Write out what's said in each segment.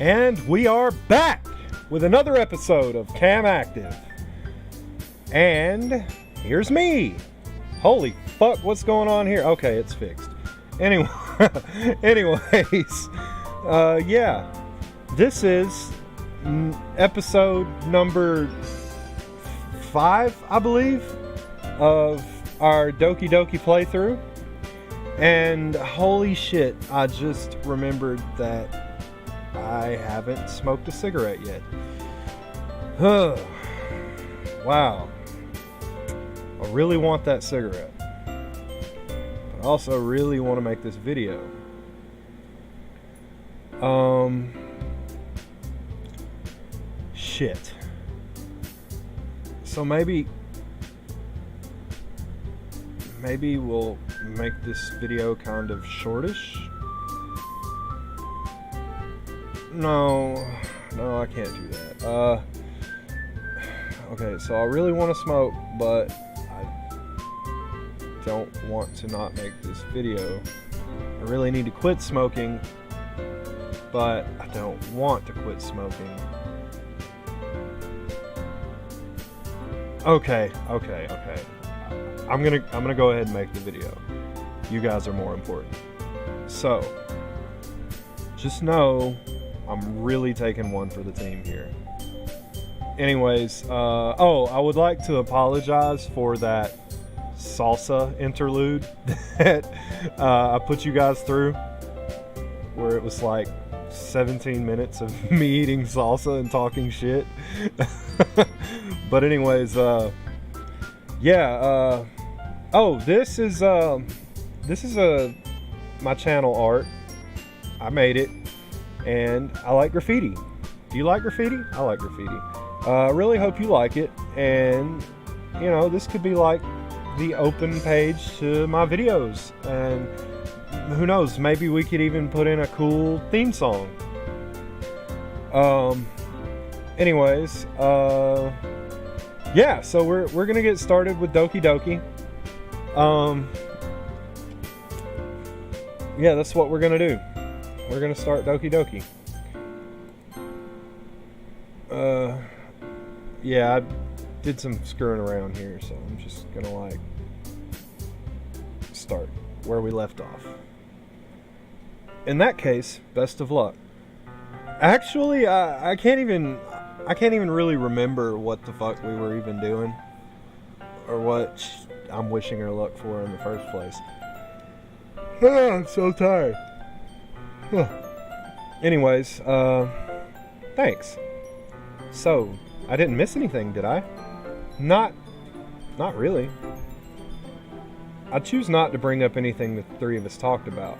And we are back with another episode of Cam Active. And here's me. Holy fuck, what's going on here? Okay, it's fixed. Anyway, yeah. This is episode number 5, I believe, of our Doki Doki playthrough. And holy shit, I just remembered that I haven't smoked a cigarette yet. Wow. I really want that cigarette. But I also really want to make this video. Shit. So maybe we'll make this video kind of shortish. No, I can't do that. Okay, so I really want to smoke, but I don't want to not make this video. I really need to quit smoking, but I don't want to quit smoking. Okay. I'm gonna go ahead and make the video. You guys are more important. So, just know I'm really taking one for the team here. Anyways, I would like to apologize for that salsa interlude that I put you guys through, where it was like 17 minutes of me eating salsa and talking shit. But anyways, yeah. This is my channel art. I made it. And I like graffiti. Do you like graffiti? I like graffiti. I really hope you like it. And, you know, this could be like the open page to my videos. And who knows, maybe we could even put in a cool theme song. Anyways, yeah, so we're going to get started with Doki Doki. Yeah, that's what we're going to do. We're gonna start Doki Doki. Yeah, I did some screwing around here, so I'm just gonna like start where we left off. In that case, best of luck. Actually, I can't even really remember what the fuck we were even doing, or what I'm wishing her luck for in the first place. I'm so tired. Anyways, thanks. So, I didn't miss anything, did I? Not really. I choose not to bring up anything the three of us talked about.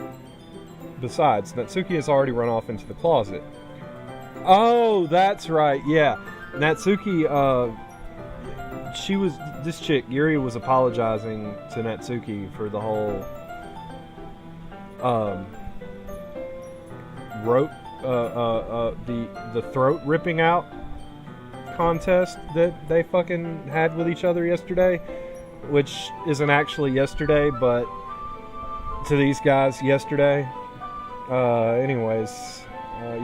Besides, Natsuki has already run off into the closet. Oh, that's right, yeah. Natsuki, this chick, Yuri, was apologizing to Natsuki for the whole, the throat ripping out contest that they fucking had with each other yesterday, which isn't actually yesterday, but to these guys yesterday. Anyways,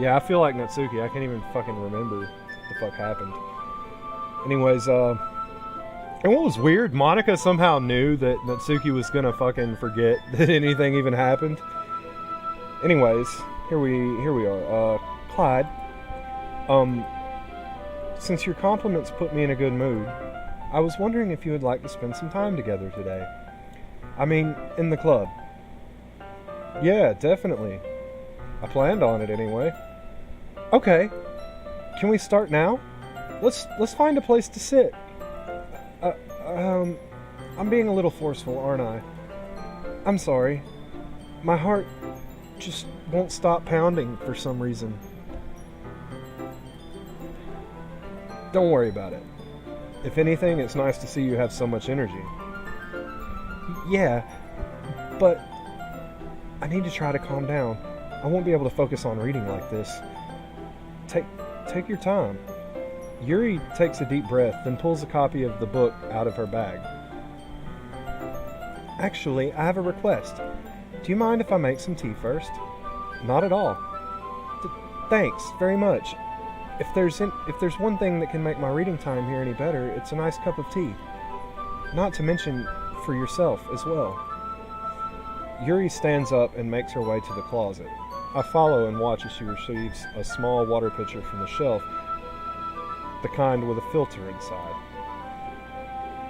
yeah, I feel like Natsuki. I can't even fucking remember what the fuck happened. Anyways, and what was weird, Monica somehow knew that Natsuki was gonna fucking forget that anything even happened. Anyways, here we are. Clyde, since your compliments put me in a good mood, I was wondering if you would like to spend some time together today. I mean, in the club. Yeah, definitely. I planned on it anyway. Okay. Can we start now? Let's find a place to sit. I'm being a little forceful, aren't I? I'm sorry. My heart just won't stop pounding for some reason. Don't worry about it. If anything, it's nice to see you have so much energy. Yeah, but I need to try to calm down. I won't be able to focus on reading like this. Take your time. Yuri takes a deep breath, then pulls a copy of the book out of her bag. Actually, I have a request. Do you mind if I make some tea first? Not at all. Thanks very much. If there's one thing that can make my reading time here any better, it's a nice cup of tea. Not to mention for yourself as well. Yuri stands up and makes her way to the closet. I follow and watch as she receives a small water pitcher from the shelf, the kind with a filter inside.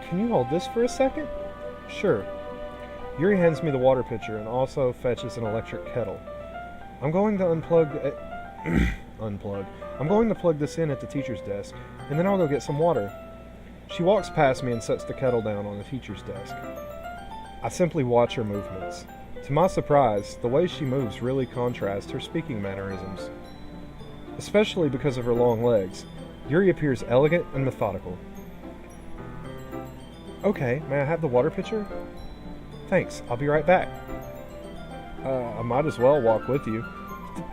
Can you hold this for a second? Sure. Yuri hands me the water pitcher and also fetches an electric kettle. I'm going to I'm going to plug this in at the teacher's desk, and then I'll go get some water. She walks past me and sets the kettle down on the teacher's desk. I simply watch her movements. To my surprise, the way she moves really contrasts her speaking mannerisms. Especially because of her long legs, Yuri appears elegant and methodical. Okay, may I have the water pitcher? Thanks, I'll be right back. I might as well walk with you.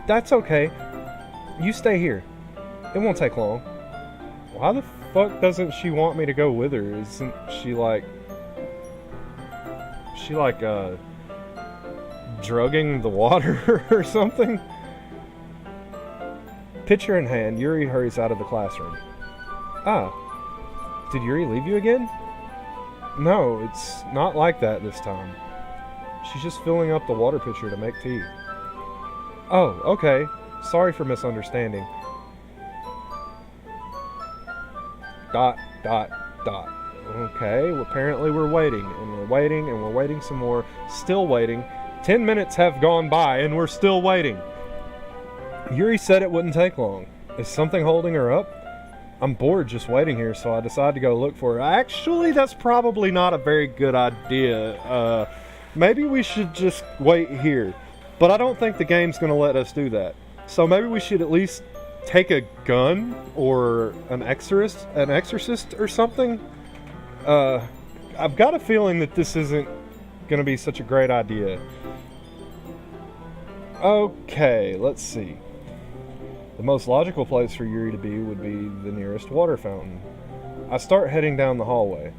That's okay. You stay here. It won't take long. Why the fuck doesn't she want me to go with her? Isn't she drugging the water or something? Pitcher in hand, Yuri hurries out of the classroom. Ah, did Yuri leave you again? No, it's not like that this time. She's just filling up the water pitcher to make tea. Oh, okay. Sorry for misunderstanding. ... Okay, well, apparently we're waiting, and we're waiting, and we're waiting some more. Still waiting. 10 minutes have gone by, and we're still waiting. Yuri said it wouldn't take long. Is something holding her up? I'm bored just waiting here, so I decide to go look for her. Actually, that's probably not a very good idea. Maybe we should just wait here. But I don't think the game's going to let us do that. So maybe we should at least take a gun or an exorcist or something. I've got a feeling that this isn't going to be such a great idea. Okay, let's see. The most logical place for Yuri to be would be the nearest water fountain. I start heading down the hallway.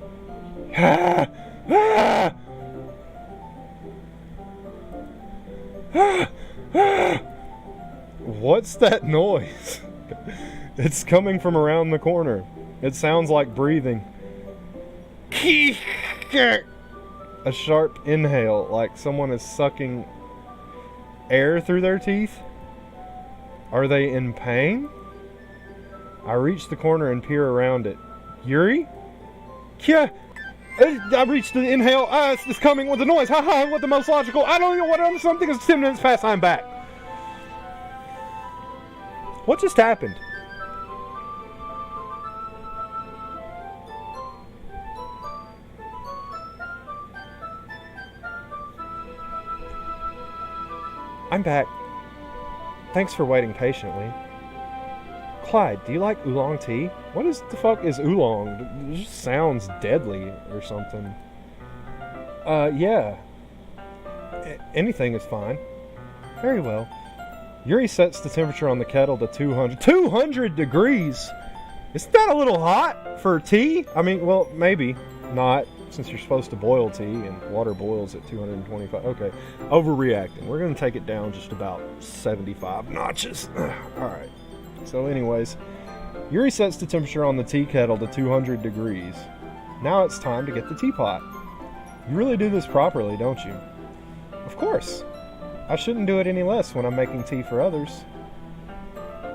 What's that noise? It's coming from around the corner. It sounds like breathing. A sharp inhale, like someone is sucking air through their teeth. Are they in pain? I reach the corner and peer around it. Yuri? Yeah! I reached the inhale. It's coming with the noise. Haha, what the most logical. I don't know what I'm. Something is 10 minutes past. I'm back. What just happened? I'm back. Thanks for waiting patiently. Clyde, do you like oolong tea? What is the fuck is oolong? It just sounds deadly or something. Yeah. Anything is fine. Very well. Yuri sets the temperature on the kettle to 200. 200 degrees! Isn't that a little hot for tea? I mean, well, maybe not, since you're supposed to boil tea and water boils at 225. Okay, overreacting. We're going to take it down just about 75 notches. Alright. So anyways, Yuri sets the temperature on the tea kettle to 200 degrees. Now it's time to get the teapot. You really do this properly, don't you? Of course. I shouldn't do it any less when I'm making tea for others.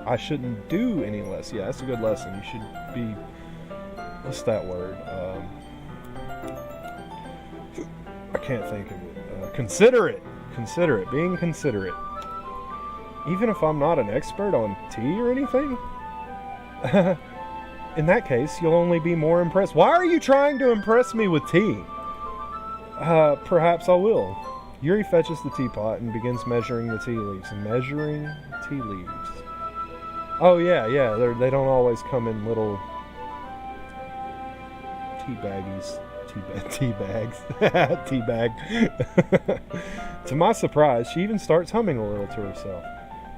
I shouldn't do any less. Yeah, that's a good lesson. You should be... What's that word? I can't think of it. Considerate. Considerate. Being considerate. Even if I'm not an expert on tea or anything? In that case, you'll only be more impressed. Why are you trying to impress me with tea? Perhaps I will. Yuri fetches the teapot and begins measuring the tea leaves. Measuring tea leaves. Oh yeah, they don't always come in little tea baggies. Tea bags. Tea bag. To my surprise, she even starts humming a little to herself.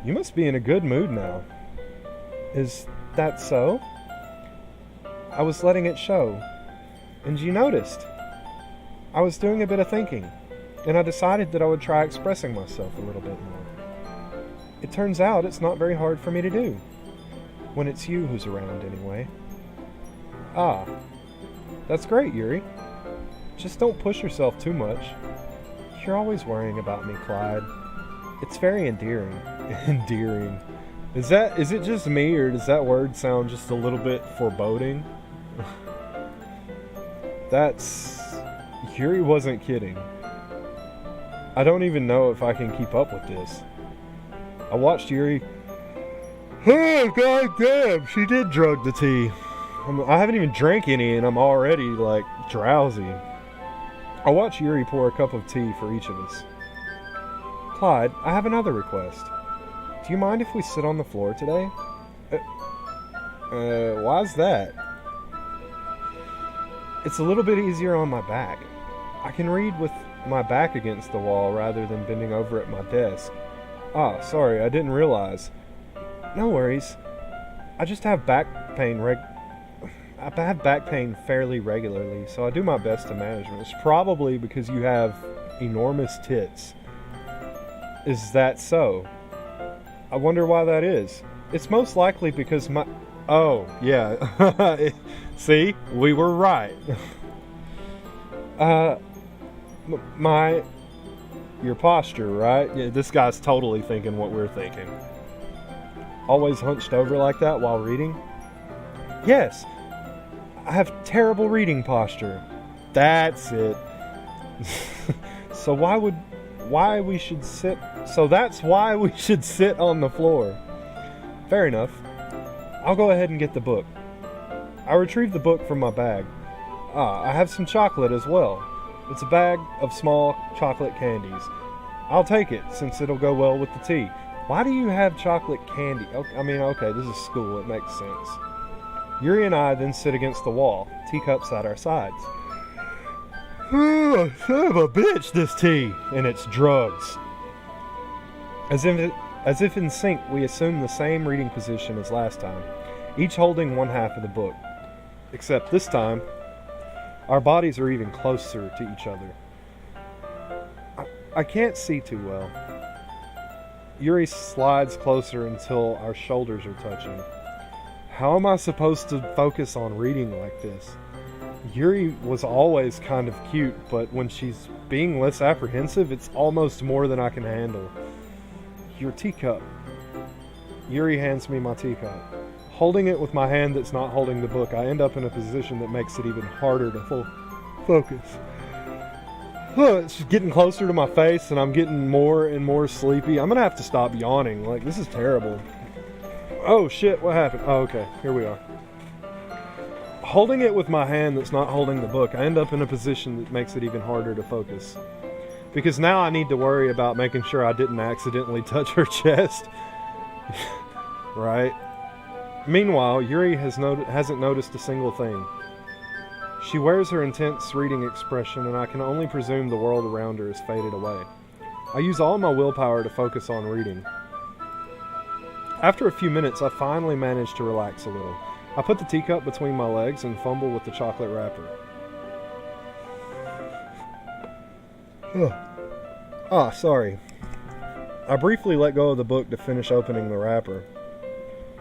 You must be in a good mood now. Is that so? I was letting it show. And you noticed. I was doing a bit of thinking. And I decided that I would try expressing myself a little bit more. It turns out it's not very hard for me to do. When it's you who's around, anyway. Ah, that's great, Yuri. Just don't push yourself too much. You're always worrying about me, Clyde. It's very endearing. Endearing. Is it just me, or does that word sound just a little bit foreboding? Yuri wasn't kidding. I don't even know if I can keep up with this. I watched Yuri. Oh, goddamn, she did drug the tea. I haven't even drank any and I'm already, like, drowsy. I watched Yuri pour a cup of tea for each of us. Clyde, I have another request. Do you mind if we sit on the floor today? Why's that? It's a little bit easier on my back. I can read with my back against the wall rather than bending over at my desk. Ah, sorry, I didn't realize. No worries. I just have back pain I have back pain fairly regularly, so I do my best to manage it. It's probably because you have enormous tits. Is that so? I wonder why that is. It's most likely because my... Oh, yeah. See? We were right. Your posture, right? Yeah, this guy's totally thinking what we're thinking. Always hunched over like that while reading? Yes. I have terrible reading posture. That's it. So that's why we should sit on the floor. Fair enough. I'll go ahead and get the book. I retrieved the book from my bag. I have some chocolate as well. It's a bag of small chocolate candies. I'll take it, since it'll go well with the tea. Why do you have chocolate candy? Okay, this is school, it makes sense. Yuri and I then sit against the wall, teacups at our sides. Oh, son of a bitch, this tea! And it's drugs. As if in sync, we assume the same reading position as last time, each holding one half of the book. Except this time, our bodies are even closer to each other. I can't see too well. Yuri slides closer until our shoulders are touching. How am I supposed to focus on reading like this? Yuri was always kind of cute, but when she's being less apprehensive, it's almost more than I can handle. Your teacup. Yuri hands me my teacup. Holding it with my hand that's not holding the book, I end up in a position that makes it even harder to focus. It's getting closer to my face and I'm getting more and more sleepy. I'm gonna have to stop yawning. Like, this is terrible. Oh shit, what happened? Oh, okay, here we are. Holding it with my hand that's not holding the book, I end up in a position that makes it even harder to focus. Because now I need to worry about making sure I didn't accidentally touch her chest. Right? Meanwhile, Yuri hasn't noticed a single thing. She wears her intense reading expression, and I can only presume the world around her has faded away. I use all my willpower to focus on reading. After a few minutes, I finally manage to relax a little. I put the teacup between my legs and fumble with the chocolate wrapper. Sorry. I briefly let go of the book to finish opening the wrapper.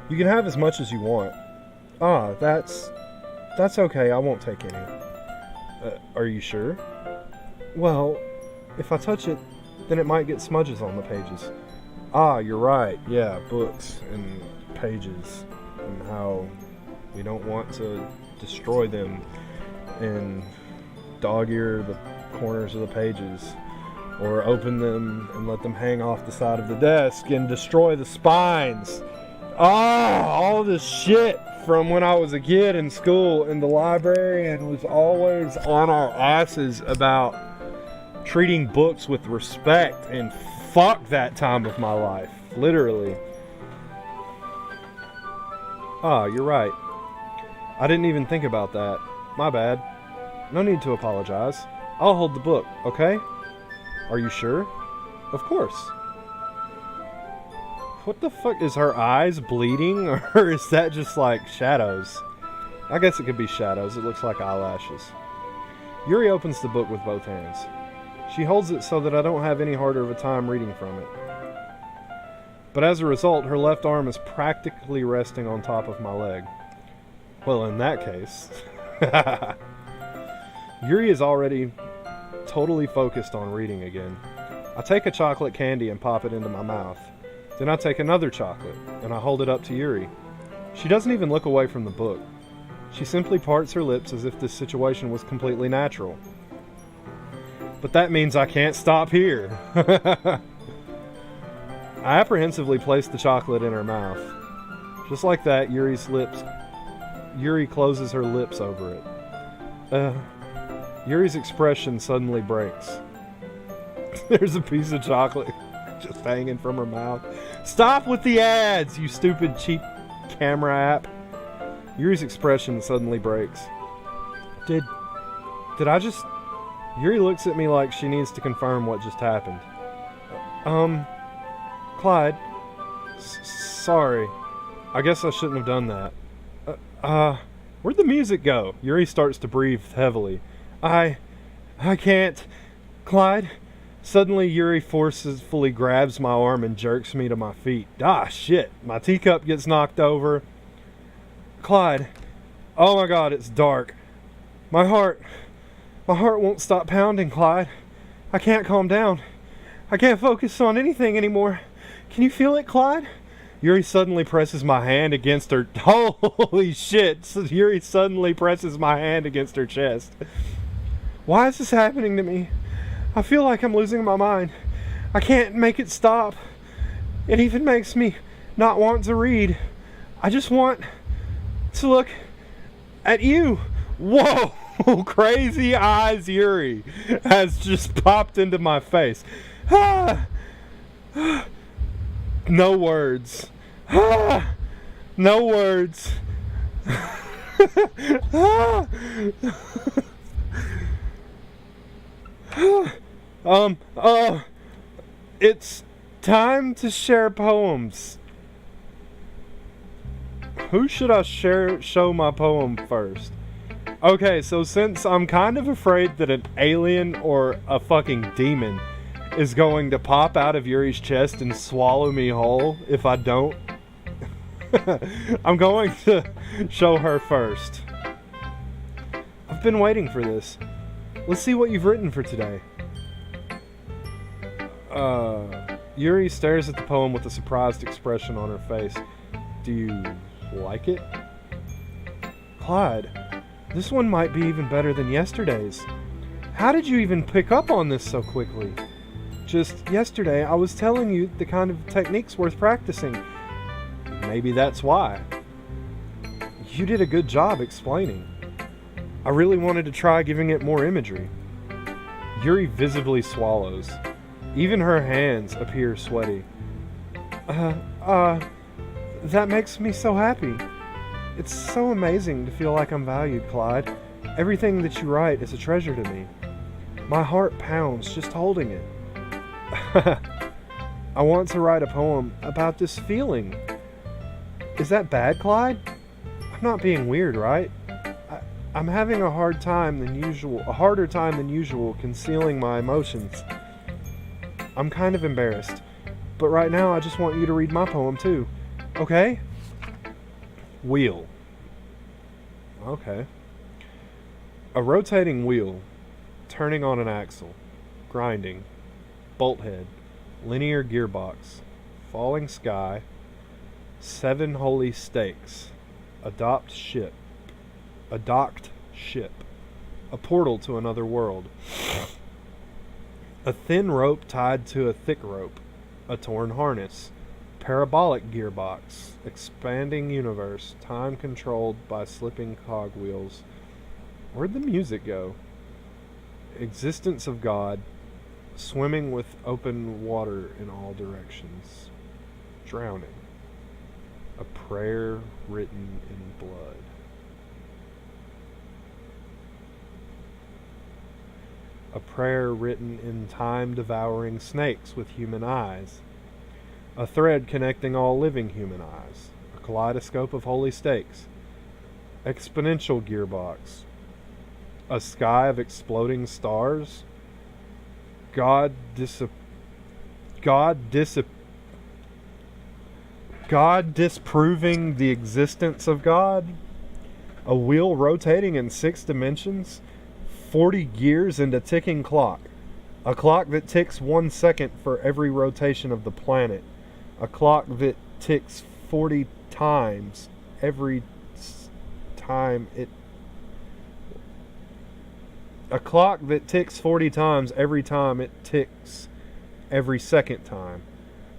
You can have as much as you want. That's okay, I won't take any. Are you sure? Well, if I touch it, then it might get smudges on the pages. You're right, yeah, books and pages, and how we don't want to destroy them and dog-ear the corners of the pages, or open them and let them hang off the side of the desk and destroy the spines. All this shit from when I was a kid in school, and the librarian was always on our asses about treating books with respect, and fuck that time of my life, literally. You're right. I didn't even think about that. My bad. No need to apologize. I'll hold the book, okay? Are you sure? Of course. What the fuck? Is her eyes bleeding, or is that just like shadows? I guess it could be shadows. It looks like eyelashes. Yuri opens the book with both hands. She holds it so that I don't have any harder of a time reading from it. but as a result, her left arm is practically resting on top of my leg. Well, in that case, Yuri is already totally focused on reading again. I take a chocolate candy and pop it into my mouth. Then I take another chocolate, and I hold it up to Yuri. She doesn't even look away from the book. She simply parts her lips as if this situation was completely natural. But that means I can't stop here. I apprehensively place the chocolate in her mouth. Just like that, Yuri closes her lips over it. Yuri's expression suddenly breaks. There's a piece of chocolate just hanging from her mouth. Stop with the ads, you stupid cheap camera app. Yuri's expression suddenly breaks. Did I just... Yuri looks at me like she needs to confirm what just happened. Clyde. Sorry. I guess I shouldn't have done that. Where'd the music go? Yuri starts to breathe heavily. I can't. Clyde. Suddenly, Yuri forcefully grabs my arm and jerks me to my feet. Ah, shit. My teacup gets knocked over. Clyde. Oh my god, it's dark. My heart won't stop pounding, Clyde. I can't calm down. I can't focus on anything anymore. Can you feel it, Clyde? Yuri suddenly presses my hand against her... Holy shit. Yuri suddenly presses my hand against her chest. Why is this happening to me? I feel like I'm losing my mind. I can't make it stop. It even makes me not want to read. I just want to look at you. Whoa! Crazy eyes Yuri has just popped into my face. No words. No words. It's time to share poems. Who should I show my poem first? Okay, so since I'm kind of afraid that an alien or a fucking demon is going to pop out of Yuri's chest and swallow me whole if I don't, I'm going to show her first. I've been waiting for this. Let's see what you've written for today. Yuri stares at the poem with a surprised expression on her face. Do you like it? Clyde, this one might be even better than yesterday's. How did you even pick up on this so quickly? Just yesterday, I was telling you the kind of techniques worth practicing. Maybe that's why. You did a good job explaining. I really wanted to try giving it more imagery. Yuri visibly swallows. Even her hands appear sweaty. That makes me so happy. It's so amazing to feel like I'm valued, Clyde. Everything that you write is a treasure to me. My heart pounds just holding it. I want to write a poem about this feeling. Is that bad, Clyde? I'm not being weird, right? I'm having a harder time than usual concealing my emotions. I'm kind of embarrassed, but right now I just want you to read my poem too, okay? Wheel. Okay. A rotating wheel, turning on an axle, grinding, bolt head, linear gearbox, falling sky, 7 holy stakes, a docked ship, a portal to another world, a thin rope tied to a thick rope, a torn harness, parabolic gearbox, expanding universe, time controlled by slipping cogwheels. Where'd the music go? Existence of God, swimming with open water in all directions, drowning, a prayer written in blood. A prayer written in time-devouring snakes with human eyes. A thread connecting all living human eyes. A kaleidoscope of holy stakes. Exponential gearbox. A sky of exploding stars. God disproving the existence of God, a wheel rotating in 6 dimensions, 40 gears and a ticking clock, a clock that ticks 1 second for every rotation of the planet, a clock that ticks 40 times every time it... A clock that ticks 40 times every time it ticks every second time.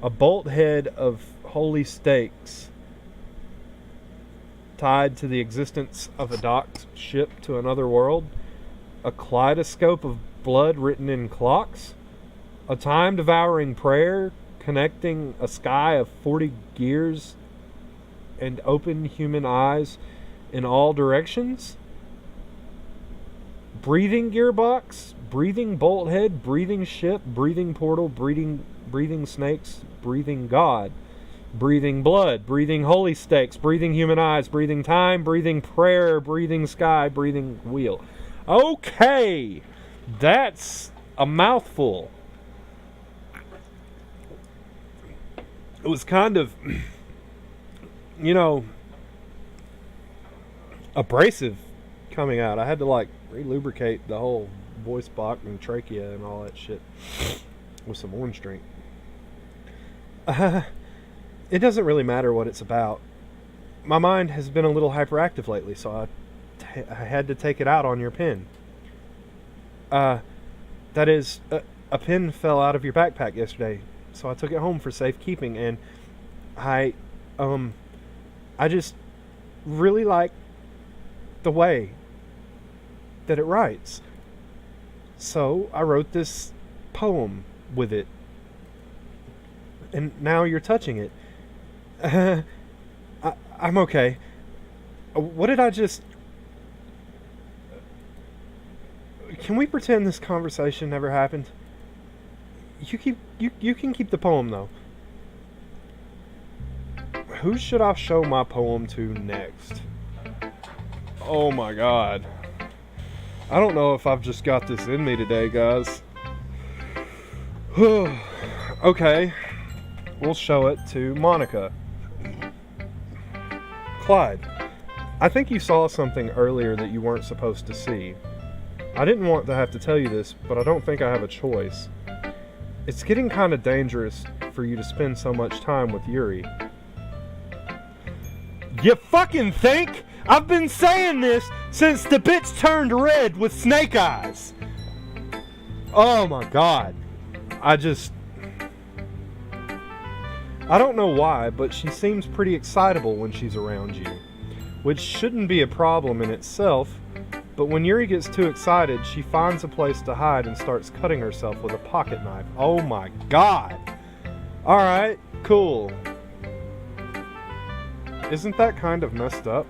A bolt head of holy stakes tied to the existence of a docked ship to another world. A kaleidoscope of blood written in clocks. A time-devouring prayer connecting a sky of 40 gears and open human eyes in all directions. Breathing gearbox, breathing bolt head, breathing ship, breathing portal, breathing snakes, breathing God, breathing blood, breathing holy stakes, breathing human eyes, breathing time, breathing prayer, breathing sky, breathing wheel. Okay, that's a mouthful. It was kind of, abrasive coming out. I had to re-lubricate the whole voice box and trachea and all that shit with some orange drink. It doesn't really matter what it's about. My mind has been a little hyperactive lately, so I had to take it out on your pen. That is, a pen fell out of your backpack yesterday, so I took it home for safekeeping, and I just really like the way that it writes. So I wrote this poem with it. And now you're touching it. I'm okay. What did I just... Can we pretend this conversation never happened? You can keep the poem, though. Who should I show my poem to next? Oh my god. I don't know if I've just got this in me today, guys. Okay. We'll show it to Monica. Clyde, I think you saw something earlier that you weren't supposed to see. I didn't want to have to tell you this, but I don't think I have a choice. It's getting kind of dangerous for you to spend so much time with Yuri. You fucking think? I've been saying this since the bitch turned red with snake eyes. Oh my god. I don't know why, but she seems pretty excitable when she's around you, which shouldn't be a problem in itself, but when Yuri gets too excited, she finds a place to hide and starts cutting herself with a pocket knife. Oh my god. Alright, cool. Isn't that kind of messed up?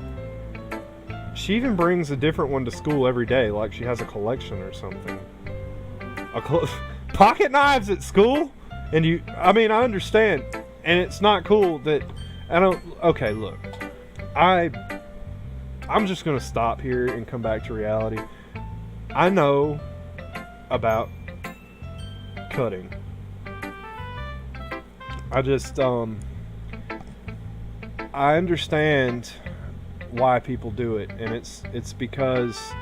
She even brings a different one to school every day, like she has a collection or something. Pocket knives at school? And I understand. And it's not cool that okay, look. I'm just gonna stop here and come back to reality. I know about cutting. I understand why people do it, and it's because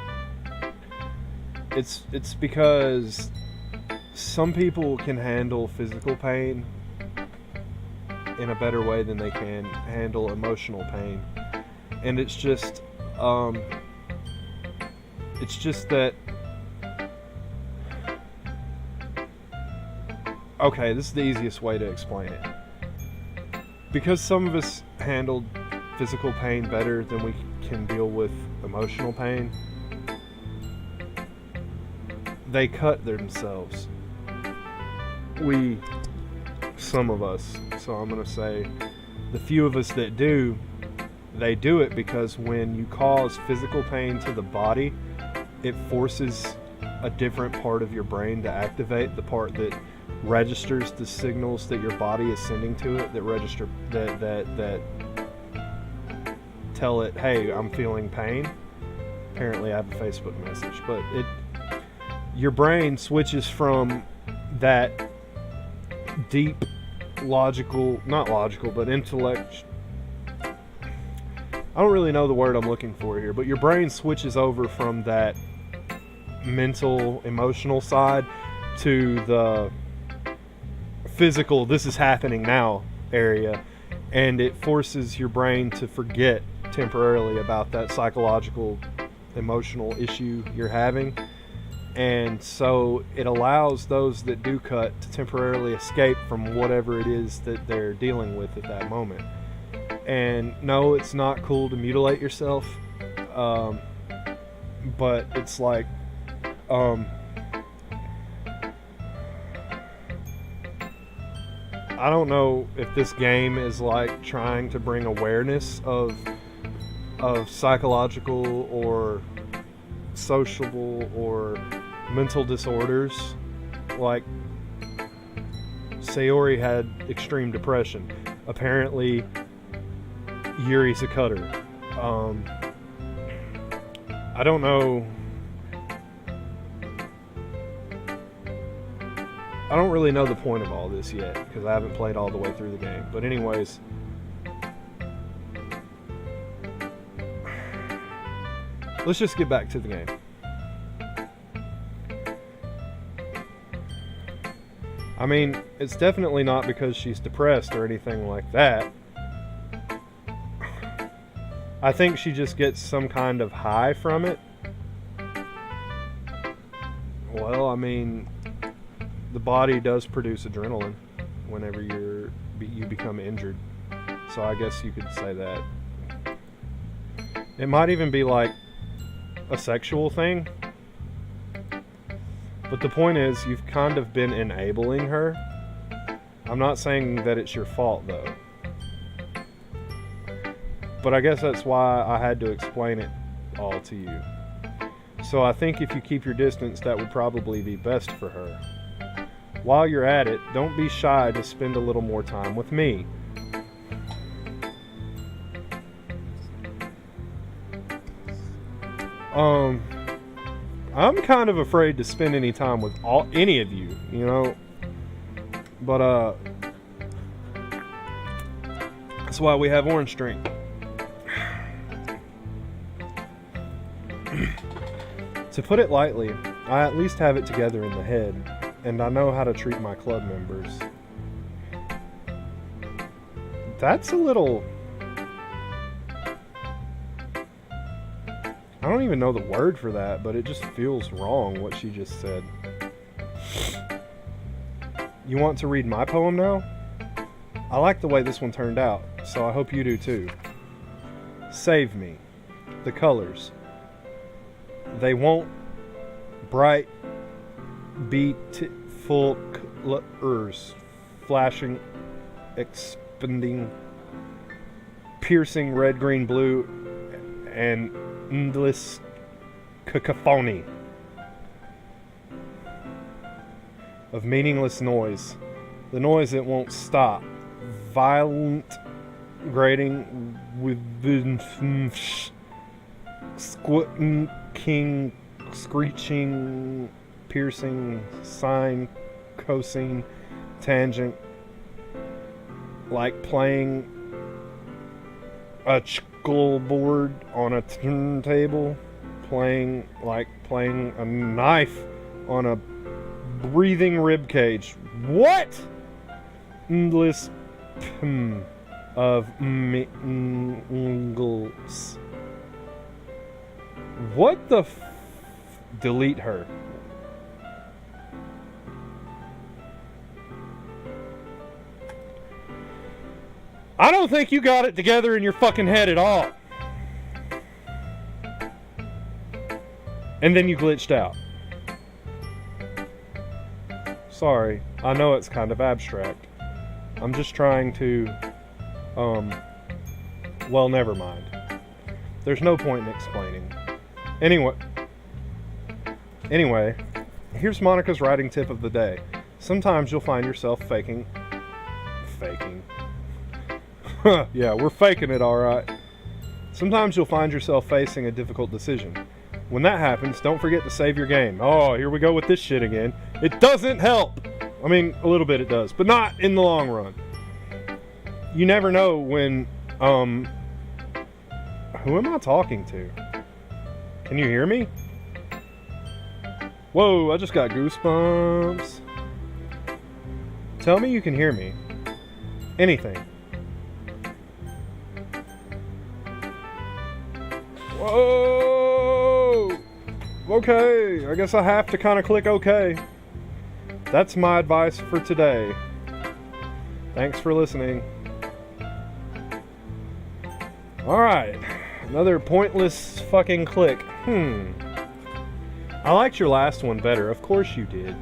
some people can handle physical pain in a better way than they can handle emotional pain. And it's just that, okay, this is the easiest way to explain it. Because some of us handled physical pain better than we can deal with emotional pain, they cut themselves. Some of us, so I'm going to say the few of us that do, they do it because when you cause physical pain to the body, it forces a different part of your brain to activate, the part that registers the signals that your body is sending to it, that tell it, hey, I'm feeling pain. Apparently I have a Facebook message, but your brain switches from that deep not logical, but intellect. I don't really know the word I'm looking for here, but your brain switches over from that mental, emotional side to the physical, this is happening now area, and it forces your brain to forget temporarily about that psychological, emotional issue you're having. And so it allows those that do cut to temporarily escape from whatever it is that they're dealing with at that moment. And no, it's not cool to mutilate yourself, but it's like, I don't know if this game is like trying to bring awareness of psychological or social or mental disorders. Like, Sayori had extreme depression. Apparently, Yuri's a cutter. I don't know. I don't really know the point of all this yet because I haven't played all the way through the game. But anyways, let's just get back to the game. I mean, it's definitely not because she's depressed or anything like that. I think she just gets some kind of high from it. Well, I mean, the body does produce adrenaline whenever you become injured. So I guess you could say that. It might even be like a sexual thing. But the point is, you've kind of been enabling her. I'm not saying that it's your fault, though. But I guess that's why I had to explain it all to you. So I think if you keep your distance, that would probably be best for her. While you're at it, don't be shy to spend a little more time with me. I'm kind of afraid to spend any time with any of you, you know. But that's why we have orange drink. To put it lightly, I at least have it together in the head, and I know how to treat my club members. That's a little... I don't even know the word for that, but it just feels wrong what she just said. You want to read my poem now? I like the way this one turned out, so I hope you do too. Save me. The colors. They won't bright beautiful colors, flashing, expanding, piercing red, green, blue, and endless cacophony of meaningless noise. The noise that won't stop. Violent, grating, within squitting, king, screeching, piercing, sine, cosine, tangent, like playing a board on a turntable, playing a knife on a breathing rib cage. What? Endless of mingles. What the delete her. I don't think you got it together in your fucking head at all. And then you glitched out. Sorry, I know it's kind of abstract. I'm just trying to, well, never mind. There's no point in explaining. Anyway, here's Monica's writing tip of the day. Sometimes you'll find yourself faking. Yeah, we're faking it, alright. Sometimes you'll find yourself facing a difficult decision. When that happens, don't forget to save your game. Oh, here we go with this shit again. It doesn't help. I mean, a little bit it does, but not in the long run. you never know when, who am I talking to? Can you hear me? Whoa, I just got goosebumps. Tell me you can hear me. Anything. Whoa! Okay, I guess I have to kind of click OK. That's my advice for today. Thanks for listening. Alright, another pointless fucking click. I liked your last one better. Of course you did.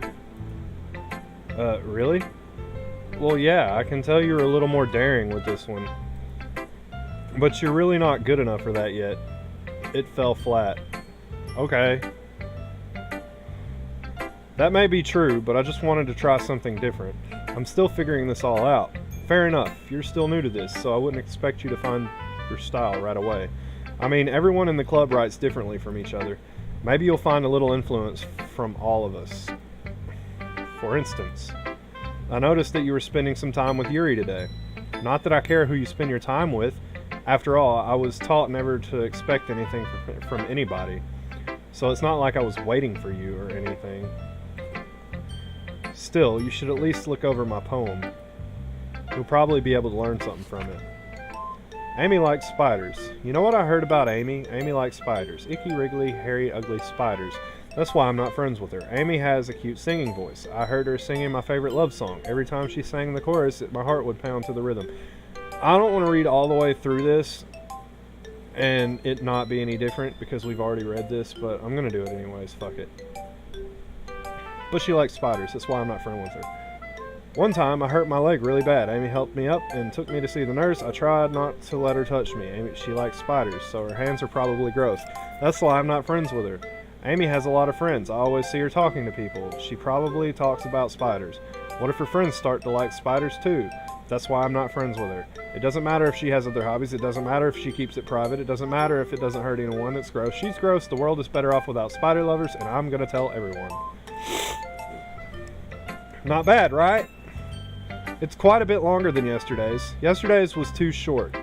Really? Well, yeah, I can tell you're a little more daring with this one. But you're really not good enough for that yet. It fell flat. Okay. That may be true, but I just wanted to try something different. I'm still figuring this all out. Fair enough, you're still new to this, so I wouldn't expect you to find your style right away. I mean, everyone in the club writes differently from each other. Maybe you'll find a little influence from all of us. For instance, I noticed that you were spending some time with Yuri today. Not that I care who you spend your time with. After all, I was taught never to expect anything from anybody. So it's not like I was waiting for you or anything. Still, you should at least look over my poem. You'll probably be able to learn something from it. Amy likes spiders. You know what I heard about Amy? Amy likes spiders. Icky, wriggly, hairy, ugly spiders. That's why I'm not friends with her. Amy has a cute singing voice. I heard her singing my favorite love song. Every time she sang the chorus, my heart would pound to the rhythm. I don't want to read all the way through this and it not be any different because we've already read this, but I'm going to do it anyways. Fuck it. But she likes spiders. That's why I'm not friends with her. One time, I hurt my leg really bad. Amy helped me up and took me to see the nurse. I tried not to let her touch me. Amy, she likes spiders, so her hands are probably gross. That's why I'm not friends with her. Amy has a lot of friends. I always see her talking to people. She probably talks about spiders. What if her friends start to like spiders too? That's why I'm not friends with her. It doesn't matter if she has other hobbies. It doesn't matter if she keeps it private. It doesn't matter if it doesn't hurt anyone. It's gross. She's gross. The world is better off without spider lovers, and I'm gonna tell everyone. Not bad, right? It's quite a bit longer than yesterday's. Yesterday's was too short.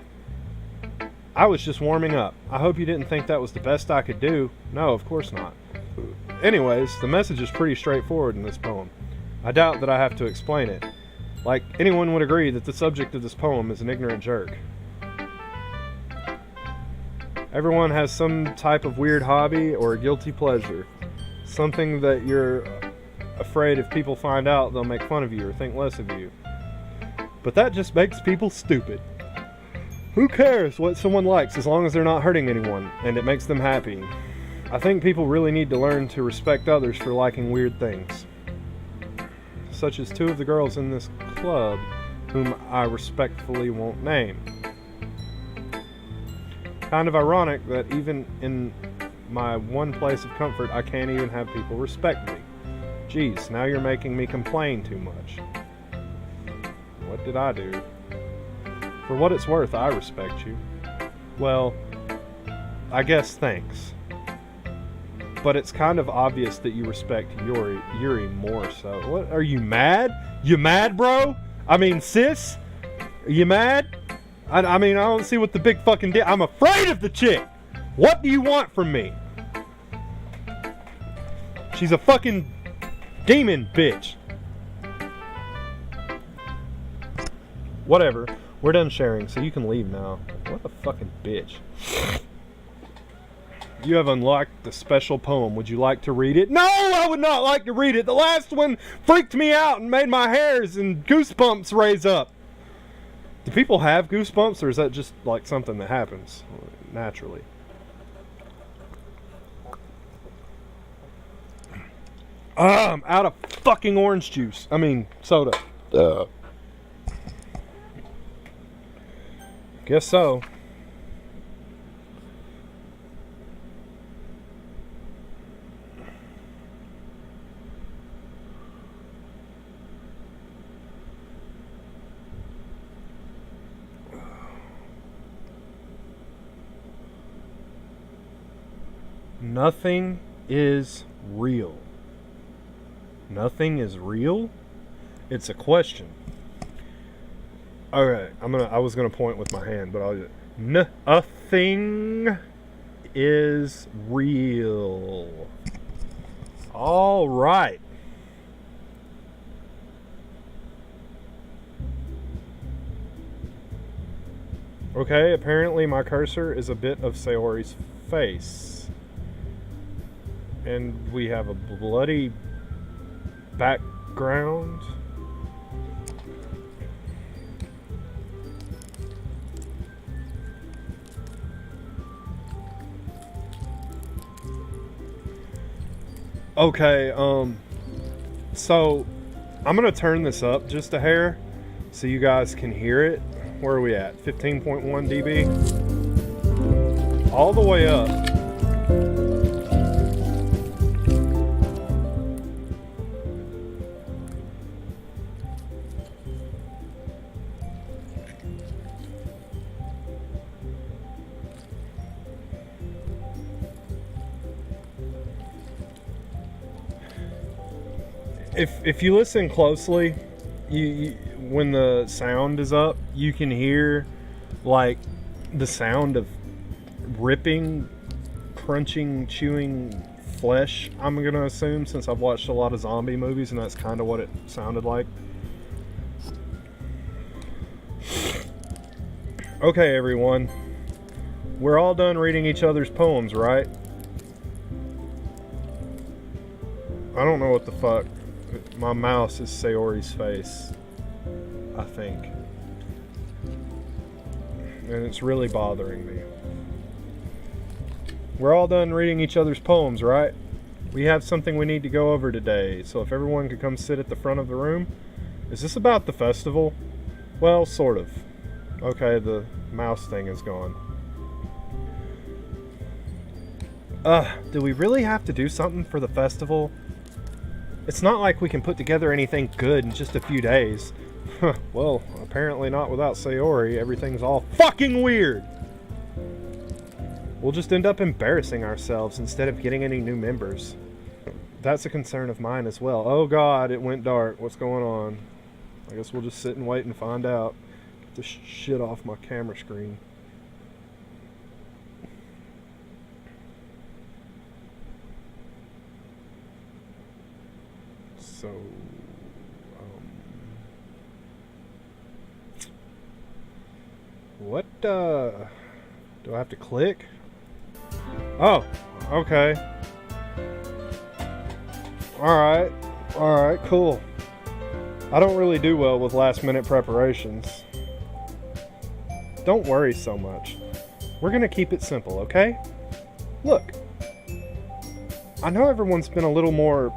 I was just warming up. I hope you didn't think that was the best I could do. No, of course not. Anyways, the message is pretty straightforward in this poem. I doubt that I have to explain it. Like, anyone would agree that the subject of this poem is an ignorant jerk. Everyone has some type of weird hobby or a guilty pleasure. Something that you're afraid if people find out, they'll make fun of you or think less of you. But that just makes people stupid. Who cares what someone likes as long as they're not hurting anyone and it makes them happy? I think people really need to learn to respect others for liking weird things. Such as two of the girls in this club whom I respectfully won't name. Kind of ironic that even in my one place of comfort I can't even have people respect me. Geez, now you're making me complain too much. What did I do? For what it's worth, I respect you. Well, I guess thanks. But it's kind of obvious that you respect Yuri more so. What, are you mad? You mad, bro? I mean, sis? Are you mad? I mean, I don't see what the big fucking deal. I'm afraid of the chick! What do you want from me? She's a fucking demon bitch. Whatever. We're done sharing, so you can leave now. What a fucking bitch. You have unlocked the special poem. Would you like to read it? No, I would not like to read it. The last one freaked me out and made my hairs and goosebumps raise up. Do people have goosebumps, or is that just like something that happens naturally? I'm out of fucking orange juice. I mean, soda. Guess so. Nothing is real. Nothing is real? It's a question. Okay, I was gonna point with my hand, but nothing is real. All right. Okay, apparently my cursor is a bit of Sayori's face. And we have a bloody background. Okay, so I'm gonna turn this up just a hair so you guys can hear it. Where are we at? 15.1 dB? All the way up. If you listen closely, you when the sound is up, you can hear like the sound of ripping, crunching, chewing flesh. I'm gonna assume, since I've watched a lot of zombie movies, and that's kind of what it sounded like. Okay, everyone, we're all done reading each other's poems, right? I don't know what the fuck. My mouse is Sayori's face, I think. And it's really bothering me. We're all done reading each other's poems, right? We have something we need to go over today, so if everyone could come sit at the front of the room. Is this about the festival? Well, sort of. Okay, the mouse thing is gone. Do we really have to do something for the festival? It's not like we can put together anything good in just a few days. Well, apparently not without Sayori. Everything's all fucking weird. We'll just end up embarrassing ourselves instead of getting any new members. That's a concern of mine as well. Oh god, it went dark. What's going on? I guess we'll just sit and wait and find out. Get this shit off my camera screen. So, what, do I have to click? Oh, okay. Alright, cool. I don't really do well with last minute preparations. Don't worry so much. We're gonna keep it simple, okay? Look, I know everyone's been a little more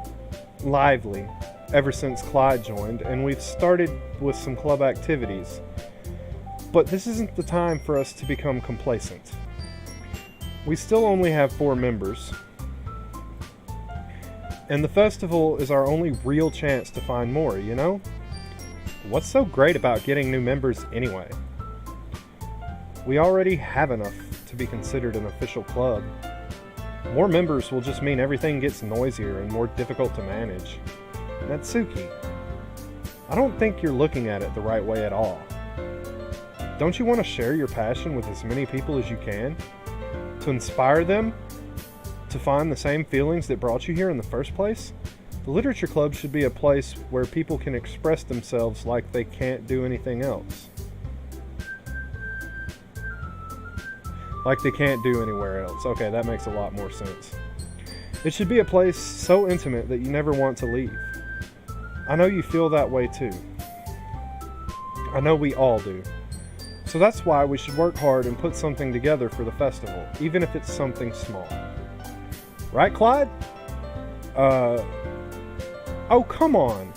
lively ever since Clyde joined, and we've started with some club activities. But this isn't the time for us to become complacent. We still only have 4 members, and the festival is our only real chance to find more, you know? What's so great about getting new members anyway? We already have enough to be considered an official club. More members will just mean everything gets noisier and more difficult to manage. Natsuki, I don't think you're looking at it the right way at all. Don't you want to share your passion with as many people as you can? To inspire them to find the same feelings that brought you here in the first place? The Literature Club should be a place where people can express themselves like they can't do anything else. Like they can't do anywhere else. Okay, that makes a lot more sense. It should be a place so intimate that you never want to leave. I know you feel that way too. I know we all do. So that's why we should work hard and put something together for the festival, even if it's something small. Right, Clyde? Oh, come on.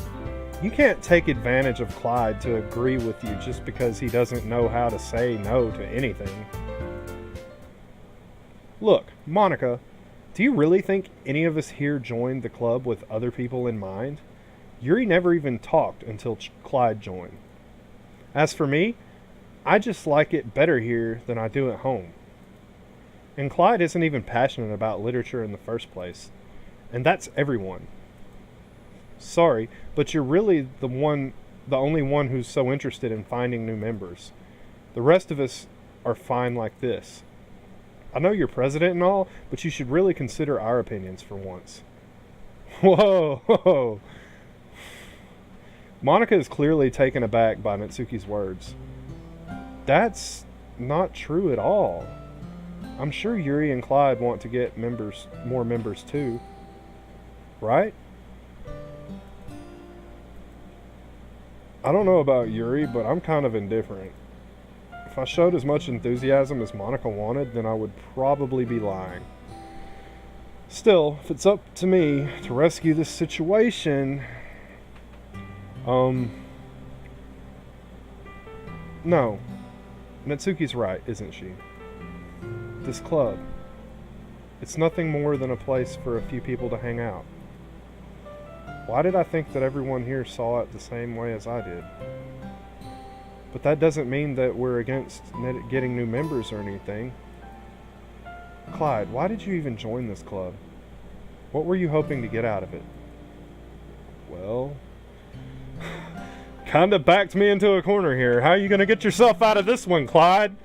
You can't take advantage of Clyde to agree with you just because he doesn't know how to say no to anything. Look, Monica, do you really think any of us here joined the club with other people in mind? Yuri never even talked until Clyde joined. As for me, I just like it better here than I do at home. And Clyde isn't even passionate about literature in the first place. And that's everyone. Sorry, but you're really the one the only one who's so interested in finding new members. The rest of us are fine like this. I know you're president and all, but you should really consider our opinions for once. Whoa! Monica is clearly taken aback by Natsuki's words. That's not true at all. I'm sure Yuri and Clyde want to get more members too. Right? I don't know about Yuri, but I'm kind of indifferent. If I showed as much enthusiasm as Monica wanted, then I would probably be lying. Still, if it's up to me to rescue this situation... No. Natsuki's right, isn't she? This club. It's nothing more than a place for a few people to hang out. Why did I think that everyone here saw it the same way as I did? But that doesn't mean that we're against getting new members or anything. Clyde, why did you even join this club? What were you hoping to get out of it? Well... Kinda backed me into a corner here. How are you gonna get yourself out of this one, Clyde?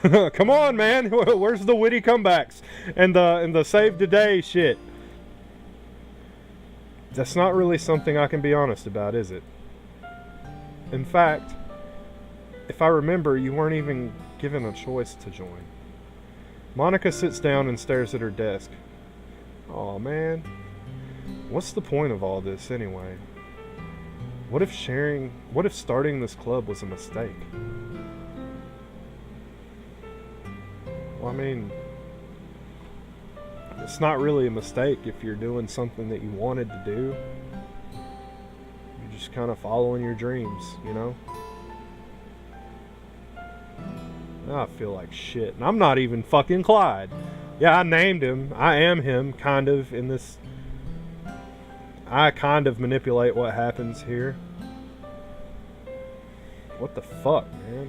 Come on, man. Where's the witty comebacks and the save today shit? That's not really something I can be honest about, is it? In fact, if I remember, you weren't even given a choice to join. Monica sits down and stares at her desk. Aw, man. What's the point of all this anyway? What if starting this club was a mistake? Well, I mean, it's not really a mistake if you're doing something that you wanted to do. You're just kind of following your dreams, you know? Now I feel like shit. And I'm not even fucking Clyde. Yeah, I named him. I am him, kind of, in this... I kind of manipulate what happens here. What the fuck, man?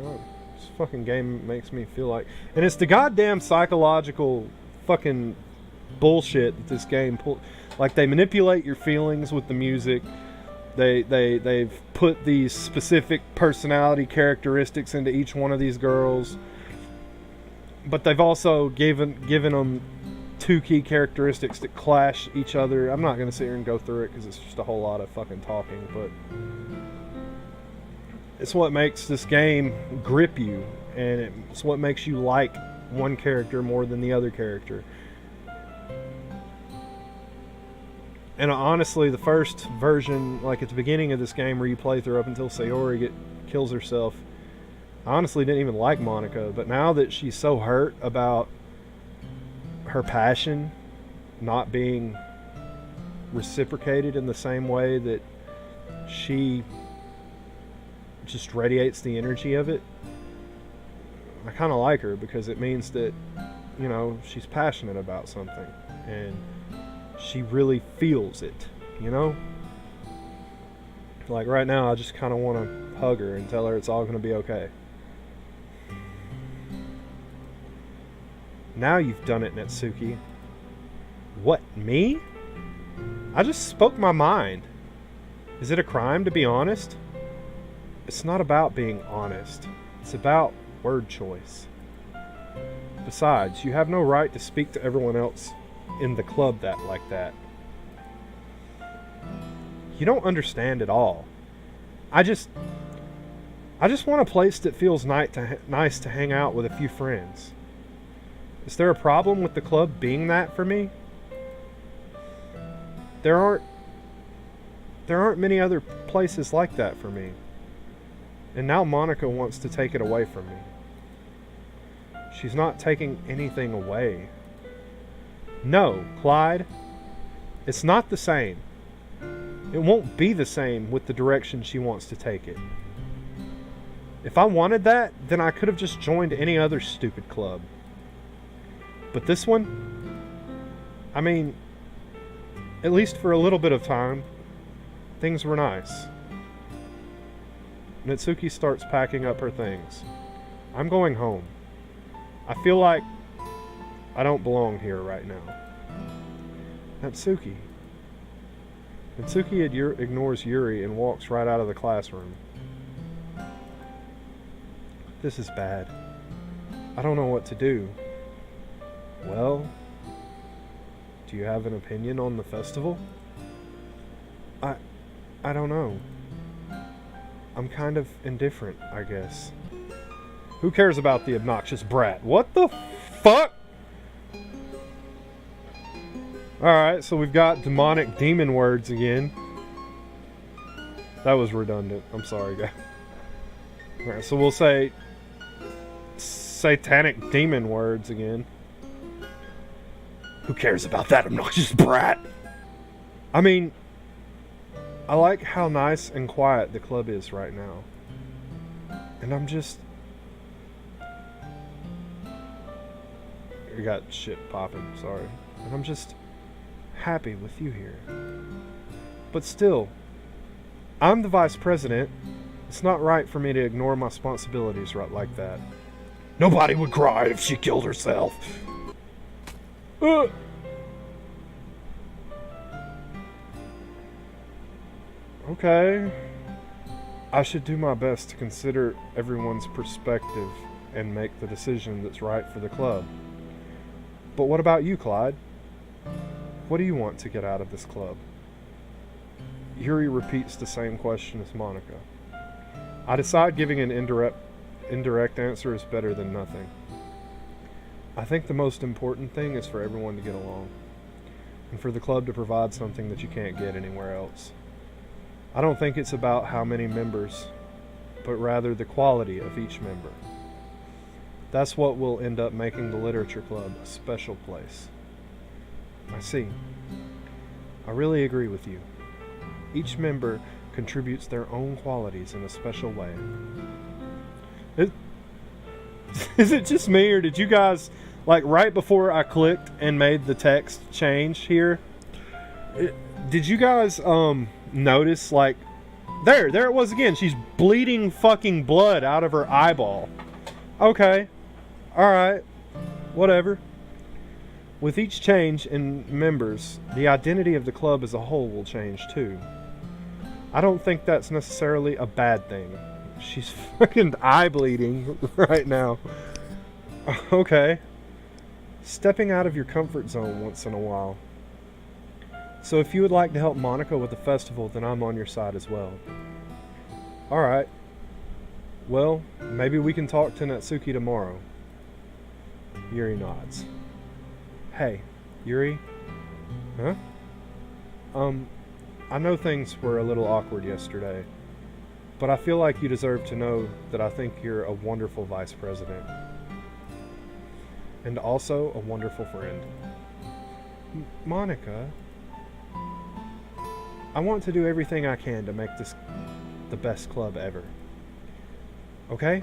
This fucking game makes me feel like... And it's the goddamn psychological fucking bullshit that this game like, they manipulate your feelings with the music. They've put these specific personality characteristics into each one of these girls. But they've also given them two key characteristics that clash each other. I'm not going to sit here and go through it because it's just a whole lot of fucking talking, but it's what makes this game grip you, and it's what makes you like one character more than the other character. And honestly, the first version, like at the beginning of this game where you play through up until Sayori kills herself, I honestly didn't even like Monica, but now that she's so hurt about her passion not being reciprocated in the same way that she just radiates the energy of it, I kind of like her, because it means that, you know, she's passionate about something and she really feels it, you know? Like right now I just kind of want to hug her and tell her it's all going to be okay. Now you've done it, Natsuki. What, me? I just spoke my mind. Is it a crime to be honest? It's not about being honest. It's about word choice. Besides, you have no right to speak to everyone else in the club like that. You don't understand at all. I just want a place that feels nice to hang out with a few friends. Is there a problem with the club being that for me? There aren't many other places like that for me. And now Monica wants to take it away from me. She's not taking anything away. No, Clyde, it's not the same. It won't be the same with the direction she wants to take it. If I wanted that, then I could have just joined any other stupid club. But this one, I mean, at least for a little bit of time, things were nice. Natsuki starts packing up her things. I'm going home. I feel like I don't belong here right now. Natsuki, Mitsuki ignores Yuri and walks right out of the classroom. This is bad. I don't know what to do. Well, do you have an opinion on the festival? I don't know. I'm kind of indifferent, I guess. Who cares about the obnoxious brat? What the fuck? Alright, so we've got demonic demon words again. That was redundant. I'm sorry, guys. Alright, so we'll say satanic demon words again. Who cares about that obnoxious brat? I mean, I like how nice and quiet the club is right now. And I'm just... You got shit popping, sorry. And I'm just happy with you here. But still, I'm the vice president. It's not right for me to ignore my responsibilities right like that. Nobody would cry if she killed herself. Okay. I should do my best to consider everyone's perspective and make the decision that's right for the club. But what about you, Clyde? What do you want to get out of this club? Yuri repeats the same question as Monica. I decide giving an indirect answer is better than nothing. I think the most important thing is for everyone to get along, and for the club to provide something that you can't get anywhere else. I don't think it's about how many members, but rather the quality of each member. That's what will end up making the literature club a special place. I see. I really agree with you. Each member contributes their own qualities in a special way. Is it just me, or did you guys, like right before I clicked and made the text change here, did you guys notice, like, there it was again, she's bleeding fucking blood out of her eyeball. Okay, alright, whatever. With each change in members, the identity of the club as a whole will change too. I don't think that's necessarily a bad thing. She's fucking eye bleeding right now. Okay. Stepping out of your comfort zone once in a while. So if you would like to help Monica with the festival, then I'm on your side as well. Alright. Well, maybe we can talk to Natsuki tomorrow. Yuri nods. Hey, Yuri? Huh? I know things were a little awkward yesterday, but I feel like you deserve to know that I think you're a wonderful vice president. And also a wonderful friend. Monica, I want to do everything I can to make this the best club ever. Okay?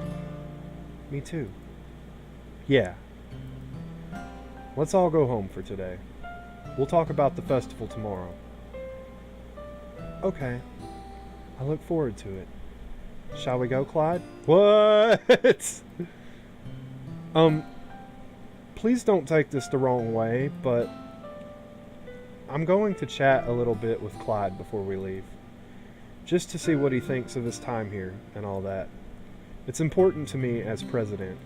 Me too. Yeah. Let's all go home for today. We'll talk about the festival tomorrow. Okay. I look forward to it. Shall we go, Clyde? What? Please don't take this the wrong way, but I'm going to chat a little bit with Clyde before we leave. Just to see what he thinks of his time here and all that. It's important to me as president.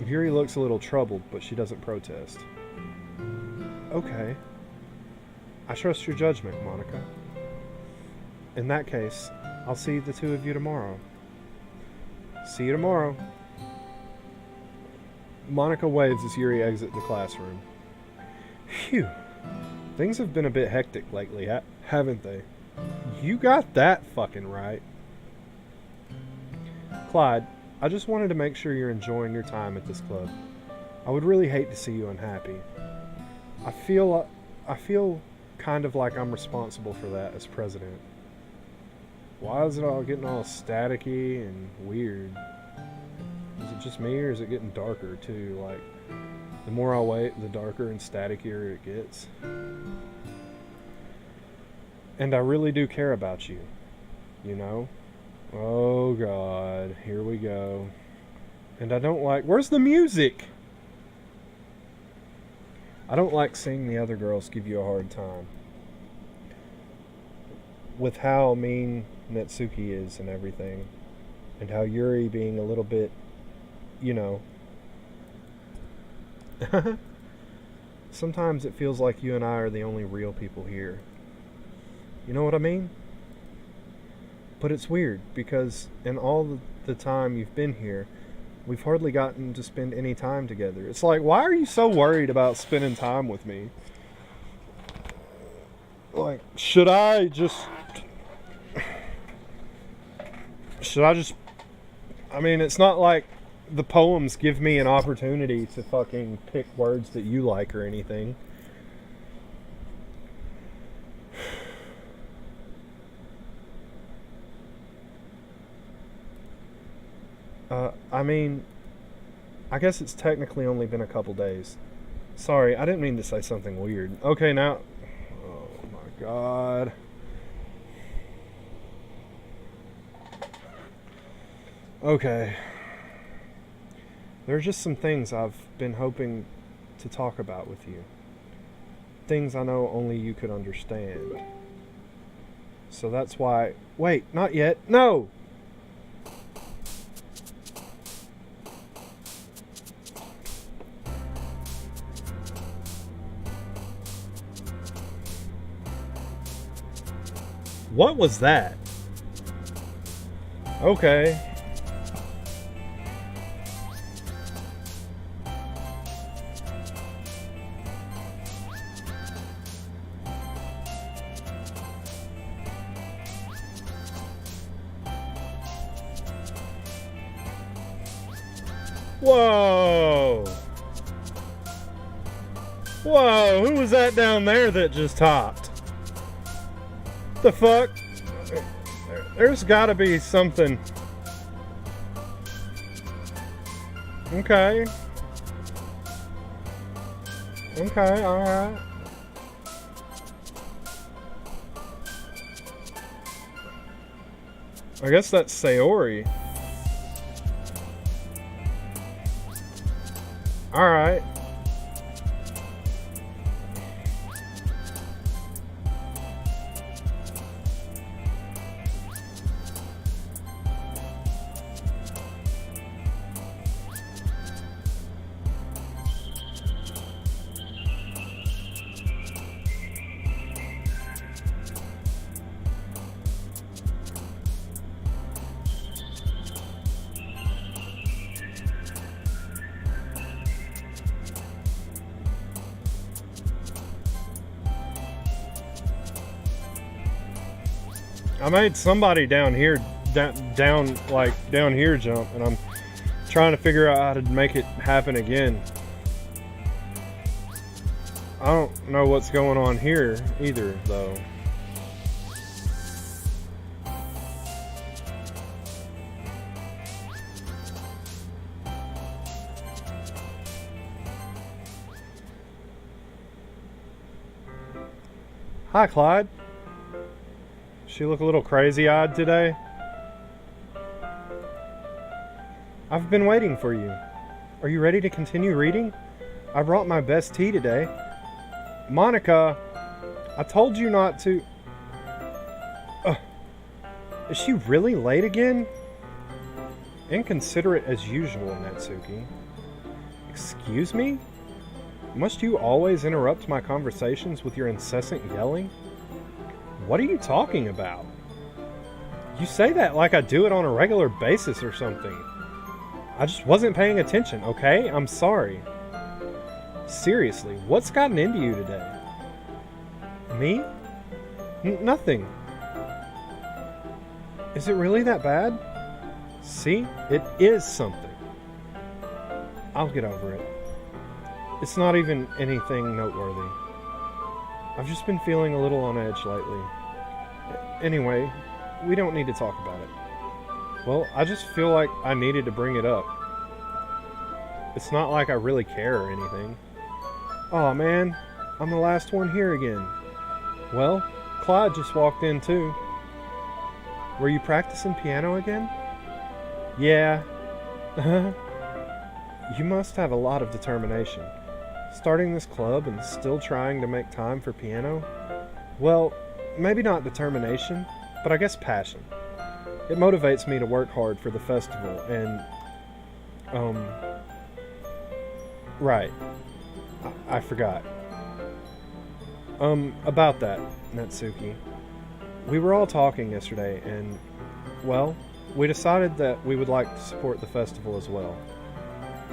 Yuri looks a little troubled, but she doesn't protest. Okay. I trust your judgment, Monica. In that case, I'll see the two of you tomorrow. See you tomorrow. Monica waves as Yuri exits the classroom. Phew. Things have been a bit hectic lately, haven't they? You got that fucking right. Clyde, I just wanted to make sure you're enjoying your time at this club. I would really hate to see you unhappy. I feel kind of like I'm responsible for that as president. Why is it all getting all staticky and weird? Is it just me, or is it getting darker too? Like, the more I wait, the darker and statickier it gets. And I really do care about you, you know? Oh God, here we go. And I don't like... Where's the music? I don't like seeing the other girls give you a hard time. with how mean Netsuki is and everything, and how Yuri being a little bit, you know, sometimes it feels like you and I are the only real people here. You know what I mean? But it's weird, because in all the time you've been here, we've hardly gotten to spend any time together. It's like, why are you so worried about spending time with me? Like, should I just... I mean, it's not like the poems give me an opportunity to fucking pick words that you like or anything. I mean, I guess it's technically only been a couple days. Sorry, I didn't mean to say something weird. Okay, now... Oh my god. Okay. There are just some things I've been hoping to talk about with you. Things I know only you could understand. So that's why... Wait, not yet. No! What was that? Okay. Whoa! Whoa, who was that down there that just hopped? The fuck? There's gotta be something. Okay. Okay, alright. I guess that's Sayori. Alright. I made somebody down here, down here jump, and I'm trying to figure out how to make it happen again. I don't know what's going on here either, though. Hi, Clyde. She look a little crazy-eyed today? I've been waiting for you. Are you ready to continue reading? I brought my best tea today. Monica, I told you not to... Is she really late again? Inconsiderate as usual, Natsuki. Excuse me? Must you always interrupt my conversations with your incessant yelling? What are you talking about? You say that like I do it on a regular basis or something. I just wasn't paying attention, okay? I'm sorry. Seriously, what's gotten into you today? Me? Nothing. Is it really that bad? See? It is something. I'll get over it. It's not even anything noteworthy. I've just been feeling a little on edge lately. Anyway, we don't need to talk about it. Well, I just feel like I needed to bring it up. It's not like I really care or anything. Aw, man, I'm the last one here again. Well, Clyde just walked in too. Were you practicing piano again? Yeah. You must have a lot of determination. Starting this club and still trying to make time for piano? Well, maybe not determination, but I guess passion. It motivates me to work hard for the festival, and, right. I forgot. About that, Natsuki. We were all talking yesterday, and, well, we decided that we would like to support the festival as well.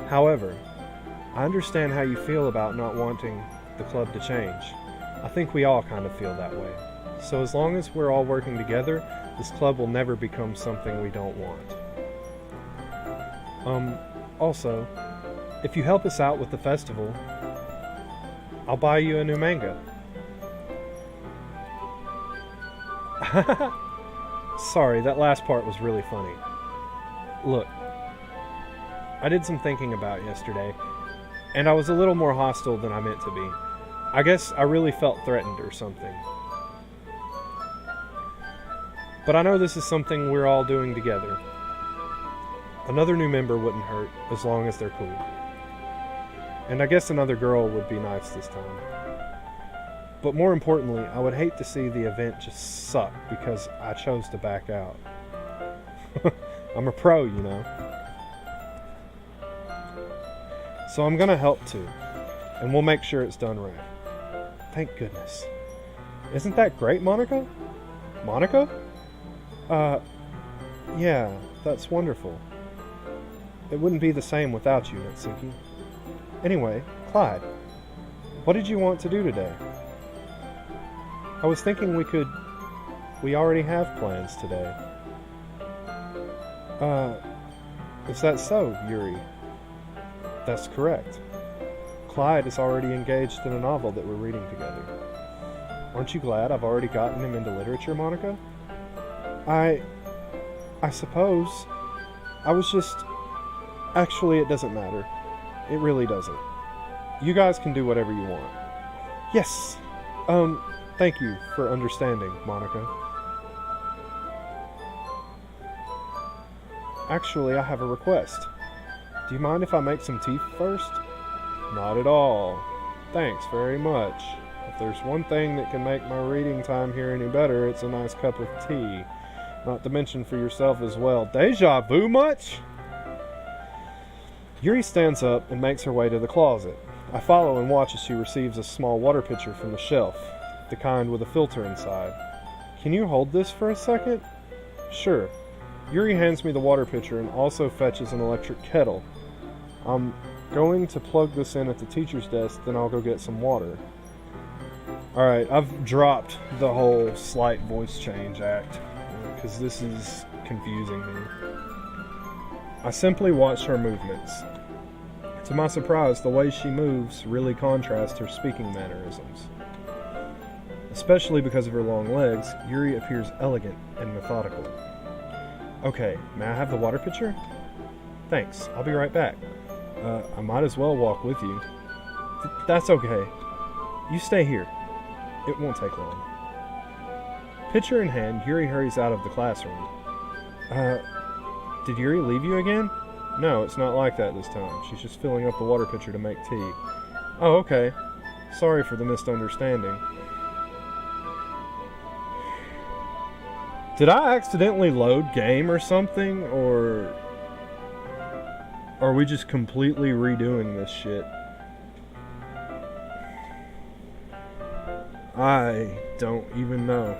However, I understand how you feel about not wanting the club to change. I think we all kind of feel that way. So as long as we're all working together, this club will never become something we don't want. Also, if you help us out with the festival, I'll buy you a new manga. Sorry, that last part was really funny. Look, I did some thinking about yesterday, and I was a little more hostile than I meant to be. I guess I really felt threatened or something. But I know this is something we're all doing together. Another new member wouldn't hurt, as long as they're cool. And I guess another girl would be nice this time. But more importantly, I would hate to see the event just suck because I chose to back out. I'm a pro, you know. So I'm gonna help too, and we'll make sure it's done right. Thank goodness. Isn't that great, Monica? Monica? Yeah, that's wonderful. It wouldn't be the same without you, Natsuki. Anyway, Clyde, what did you want to do today? I was thinking we already have plans today. Is that so, Yuri? That's correct. Clyde is already engaged in a novel that we're reading together. Aren't you glad I've already gotten him into literature, Monica? I suppose. I was just... Actually, it doesn't matter. It really doesn't. You guys can do whatever you want. Yes! Thank you for understanding, Monica. Actually, I have a request. Do you mind if I make some tea first? Not at all. Thanks very much. If there's one thing that can make my reading time here any better, it's a nice cup of tea. Not to mention for yourself as well. Deja vu much? Yuri stands up and makes her way to the closet. I follow and watch as she receives a small water pitcher from the shelf, the kind with a filter inside. Can you hold this for a second? Sure. Yuri hands me the water pitcher and also fetches an electric kettle. I'm going to plug this in at the teacher's desk, then I'll go get some water. Alright, I've dropped the whole slight voice change act, because this is confusing me. I simply watch her movements. To my surprise, the way she moves really contrasts her speaking mannerisms. Especially because of her long legs, Yuri appears elegant and methodical. Okay, may I have the water pitcher? Thanks, I'll be right back. I might as well walk with you. That's okay. You stay here. It won't take long. Pitcher in hand, Yuri hurries out of the classroom. Did Yuri leave you again? No, it's not like that this time. She's just filling up the water pitcher to make tea. Oh, okay. Sorry for the misunderstanding. Did I accidentally load game or something, or are we just completely redoing this shit? I don't even know,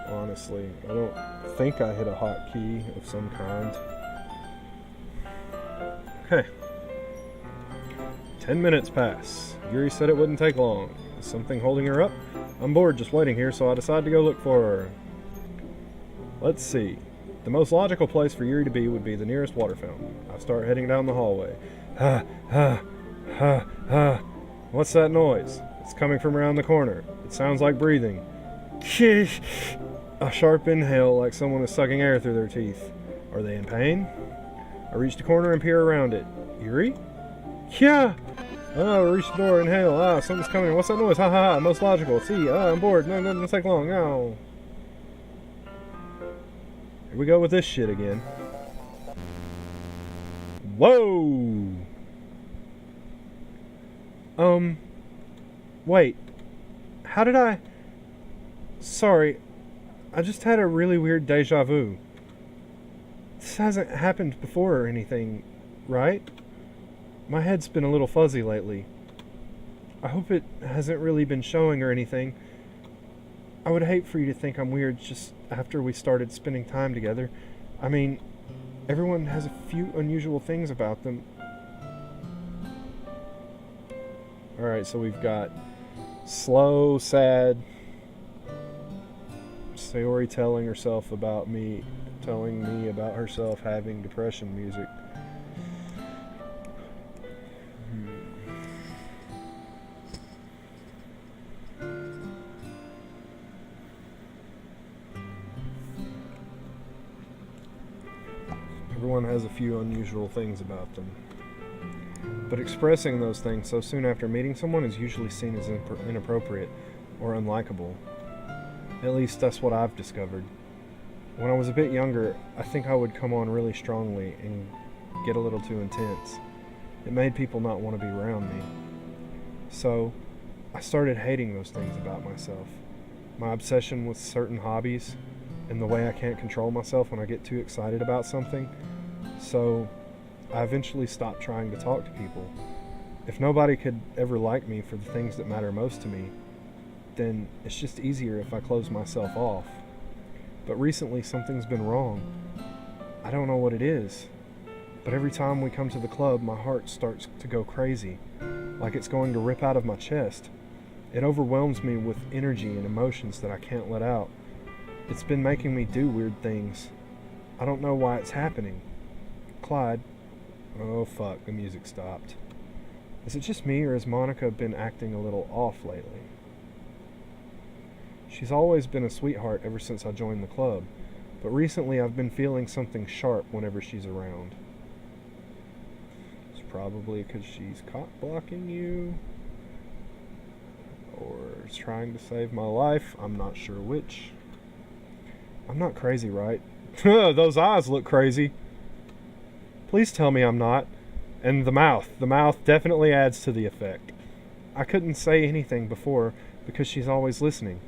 honestly. I don't think I hit a hotkey of some kind. Okay. 10 minutes pass. Yuri said it wouldn't take long. Is something holding her up? I'm bored just waiting here, so I decided to go look for her. Let's see. The most logical place for Yuri to be would be the nearest water fountain. I start heading down the hallway. What's that noise? It's coming from around the corner. It sounds like breathing. A sharp inhale like someone is sucking air through their teeth. Are they in pain? I reach the corner and peer around it. Yuri? Yeah! Oh, I reach the door, inhale. Something's coming. What's that noise? Ha ha ha. Most logical. See, I'm bored. No, doesn't take long. No. Here we go with this shit again. Whoa! Wait. How did I... Sorry, I just had a really weird deja vu. This hasn't happened before or anything, right? My head's been a little fuzzy lately. I hope it hasn't really been showing or anything. I would hate for you to think I'm weird just after we started spending time together. I mean, everyone has a few unusual things about them. Alright, so we've got slow, sad Sayori telling me about herself having depression music. Everyone has a few unusual things about them. But expressing those things so soon after meeting someone is usually seen as inappropriate or unlikable. At least that's what I've discovered. When I was a bit younger, I think I would come on really strongly and get a little too intense. It made people not want to be around me. So, I started hating those things about myself. My obsession with certain hobbies, and the way I can't control myself when I get too excited about something. So, I eventually stopped trying to talk to people. If nobody could ever like me for the things that matter most to me, then it's just easier if I close myself off. But recently something's been wrong. I don't know what it is. But every time we come to the club, my heart starts to go crazy, like it's going to rip out of my chest. It overwhelms me with energy and emotions that I can't let out. It's been making me do weird things. I don't know why it's happening. Clyde. Oh fuck, the music stopped. Is it just me, or has Monica been acting a little off lately? She's always been a sweetheart ever since I joined the club, but recently I've been feeling something sharp whenever she's around. It's probably because she's cock-blocking you, or is trying to save my life. I'm not sure which. I'm not crazy, right? Those eyes look crazy. Please tell me I'm not. And the mouth definitely adds to the effect. I couldn't say anything before because she's always listening.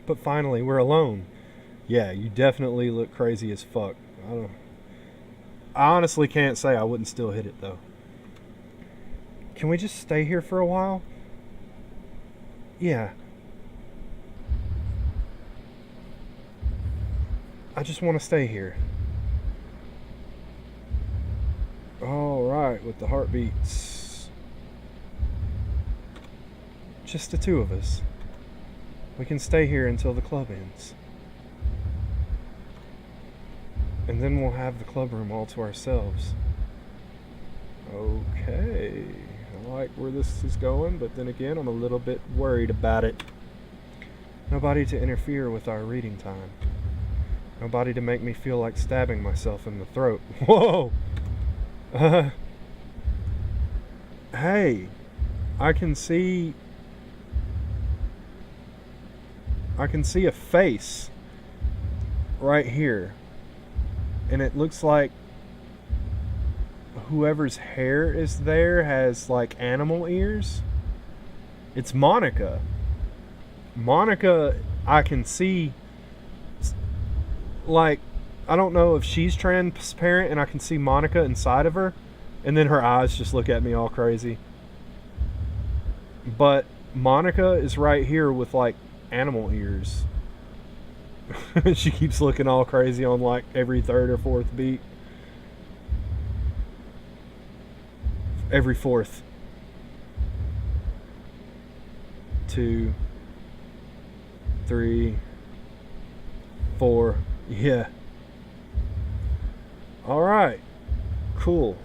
But finally, we're alone. Yeah, you definitely look crazy as fuck. I honestly can't say I wouldn't still hit it, though. Can we just stay here for a while? Yeah. I just want to stay here. Alright, with the heartbeats. Just the two of us. We can stay here until the club ends. And then we'll have the club room all to ourselves. Okay. I like where this is going, but then again, I'm a little bit worried about it. Nobody to interfere with our reading time. Nobody to make me feel like stabbing myself in the throat. Whoa! Hey, I can see a face right here, and it looks like whoever's hair is there has like animal ears. It's Monica. I can see, like, I don't know if she's transparent and I can see Monica inside of her, and then her eyes just look at me all crazy. But Monica is right here with like animal ears. She keeps looking all crazy on like every third or fourth beat. Every fourth. 2, 3, 4. Yeah. Alright. Cool.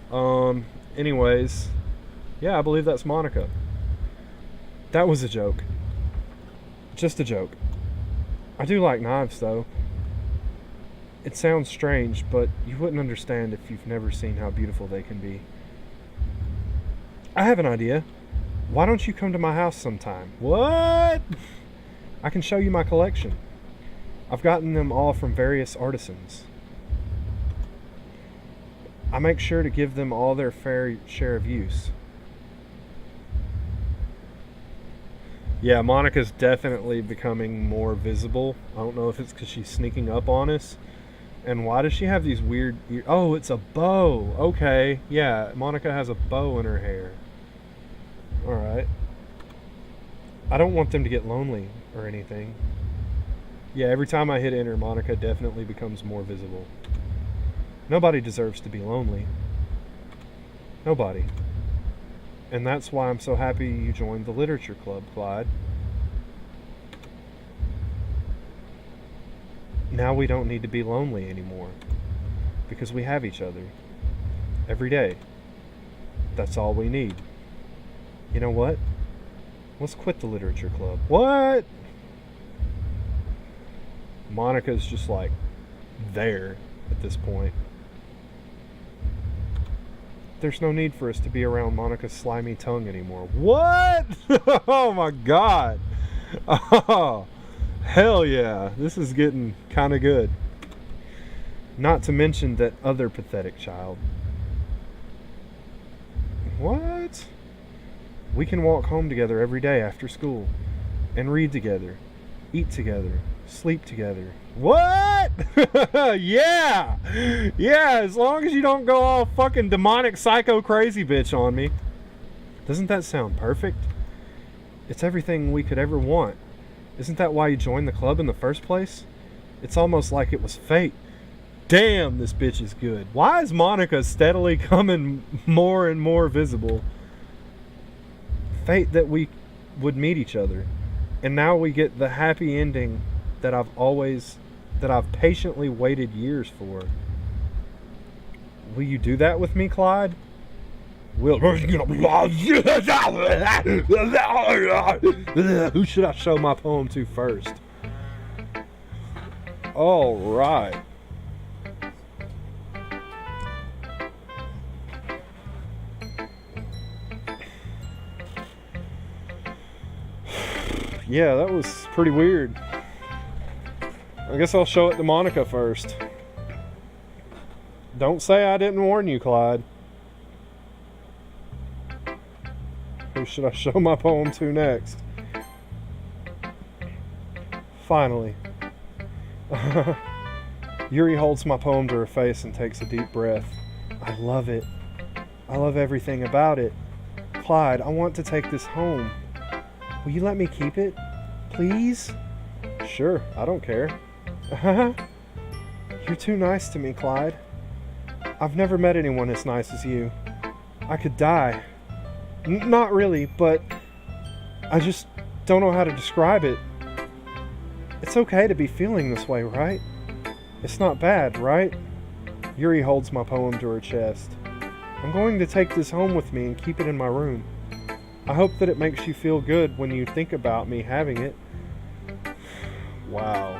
Anyways. Yeah, I believe that's Monica. That was a joke. Just a joke. I do like knives, though. It sounds strange, but you wouldn't understand if you've never seen how beautiful they can be. I have an idea. Why don't you come to my house sometime? What? I can show you my collection. I've gotten them all from various artisans. I make sure to give them all their fair share of use. Yeah, Monica's definitely becoming more visible. I don't know if it's because she's sneaking up on us. And why does she have these weird... Oh, it's a bow. Okay, yeah, Monica has a bow in her hair. Alright. I don't want them to get lonely or anything. Yeah, every time I hit enter, Monica definitely becomes more visible. Nobody deserves to be lonely. Nobody. And that's why I'm so happy you joined the literature club, Clyde. Now we don't need to be lonely anymore. Because we have each other. Every day. That's all we need. You know what? Let's quit the literature club. What? Monica's just like there at this point. There's no need for us to be around Monica's slimy tongue anymore. What? Oh my god. Oh, hell yeah. This is getting kind of good. Not to mention that other pathetic child. What? We can walk home together every day after school. And read together. Eat together. Sleep together. What? Yeah! Yeah, as long as you don't go all fucking demonic psycho crazy bitch on me. Doesn't that sound perfect? It's everything we could ever want. Isn't that why you joined the club in the first place? It's almost like it was fate. Damn, this bitch is good. Why is Monica steadily coming more and more visible? Fate that we would meet each other. And now we get the happy ending that I've patiently waited years for. Will you do that with me, Clyde? Who should I show my poem to first? All right. Yeah, that was pretty weird. I guess I'll show it to Monica first. Don't say I didn't warn you, Clyde. Who should I show my poem to next? Finally. Yuri holds my poem to her face and takes a deep breath. I love it. I love everything about it. Clyde, I want to take this home. Will you let me keep it? Please? Sure, I don't care. You're too nice to me, Clyde. I've never met anyone as nice as you. I could die. Not really, but I just don't know how to describe it. It's okay to be feeling this way, right? It's not bad, right? Yuri holds my poem to her chest. I'm going to take this home with me and keep it in my room. I hope that it makes you feel good when you think about me having it. Wow.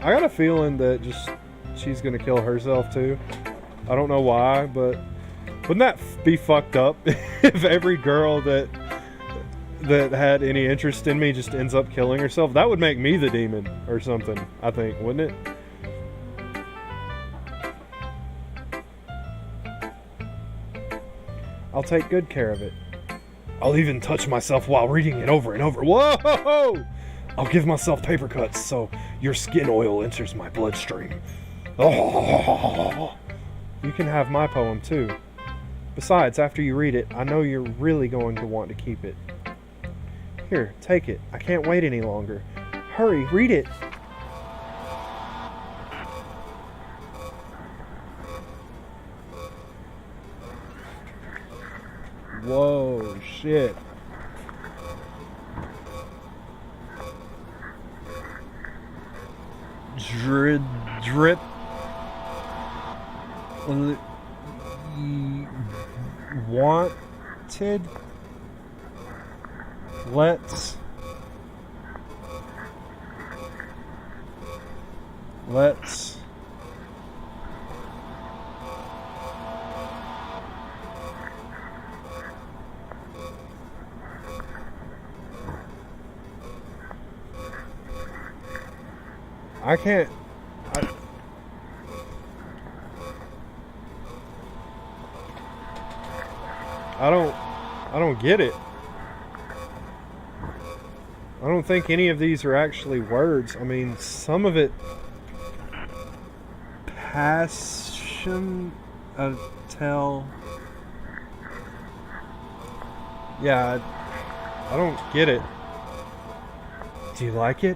I got a feeling that she's gonna kill herself too. I don't know why, but wouldn't that be fucked up if every girl that had any interest in me just ends up killing herself? That would make me the demon or something, I think, wouldn't it? I'll take good care of it. I'll even touch myself while reading it over and over. Whoa! I'll give myself paper cuts so your skin oil enters my bloodstream. Oh. You can have my poem too. Besides, after you read it, I know you're really going to want to keep it. Here, take it. I can't wait any longer. Hurry, read it. Whoa, shit. Drip. Wanted. Let's I can't. I don't get it. I don't think any of these are actually words. I mean, some of it... Passion... tell... Yeah, I don't get it. Do you like it?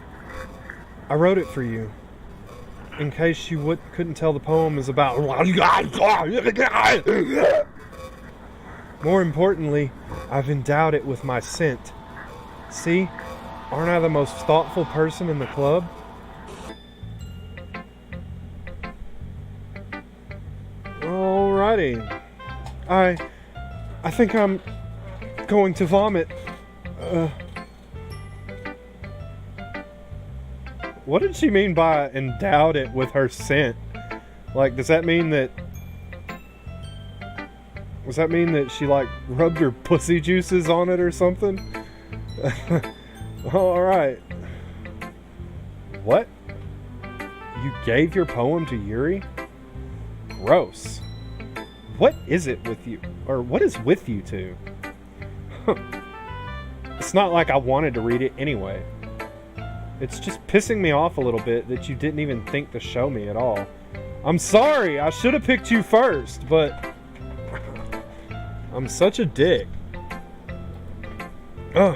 I wrote it for you. In case you couldn't tell, the poem is about... More importantly, I've endowed it with my scent. See? Aren't I the most thoughtful person in the club? Alrighty. I think I'm going to vomit. What did she mean by endowed it with her scent? Like, does that mean that... Does that mean that she, like, rubbed her pussy juices on it or something? Alright. What? You gave your poem to Yuri? Gross. What is it with you? Or what is with you two? It's not like I wanted to read it anyway. It's just pissing me off a little bit that you didn't even think to show me at all. I'm sorry, I should have picked you first, but... I'm such a dick. Ugh.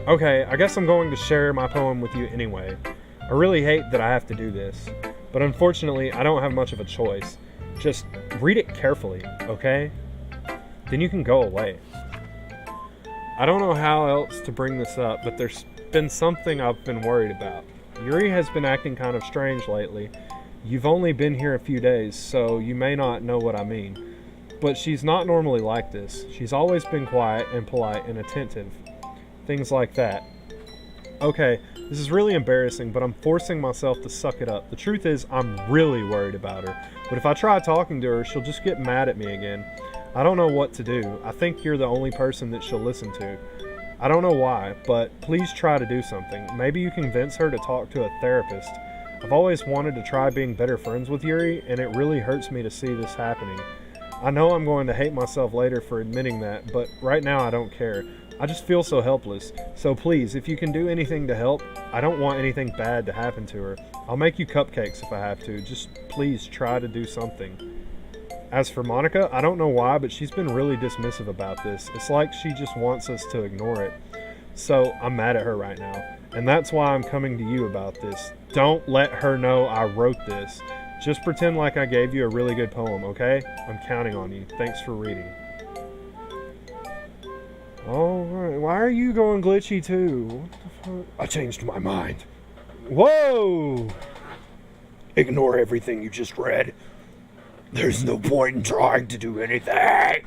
Okay, I guess I'm going to share my poem with you anyway. I really hate that I have to do this, but unfortunately I don't have much of a choice. Just read it carefully, okay? Then you can go away. I don't know how else to bring this up, but there's been something I've been worried about. Yuri has been acting kind of strange lately. You've only been here a few days, so you may not know what I mean. But she's not normally like this. She's always been quiet and polite and attentive. Things like that. Okay, this is really embarrassing, but I'm forcing myself to suck it up. The truth is, I'm really worried about her. But if I try talking to her, she'll just get mad at me again. I don't know what to do. I think you're the only person that she'll listen to. I don't know why, but please try to do something. Maybe you convince her to talk to a therapist. I've always wanted to try being better friends with Yuri, and it really hurts me to see this happening. I know I'm going to hate myself later for admitting that, but right now I don't care. I just feel so helpless. So please, if you can do anything to help, I don't want anything bad to happen to her. I'll make you cupcakes if I have to. Just please try to do something. As for Monica, I don't know why, but she's been really dismissive about this. It's like she just wants us to ignore it. So I'm mad at her right now. And that's why I'm coming to you about this. Don't let her know I wrote this. Just pretend like I gave you a really good poem, okay? I'm counting on you. Thanks for reading. Alright, why are you going glitchy too? What the fuck? I changed my mind. Whoa! Ignore everything you just read. There's no point in trying to do anything.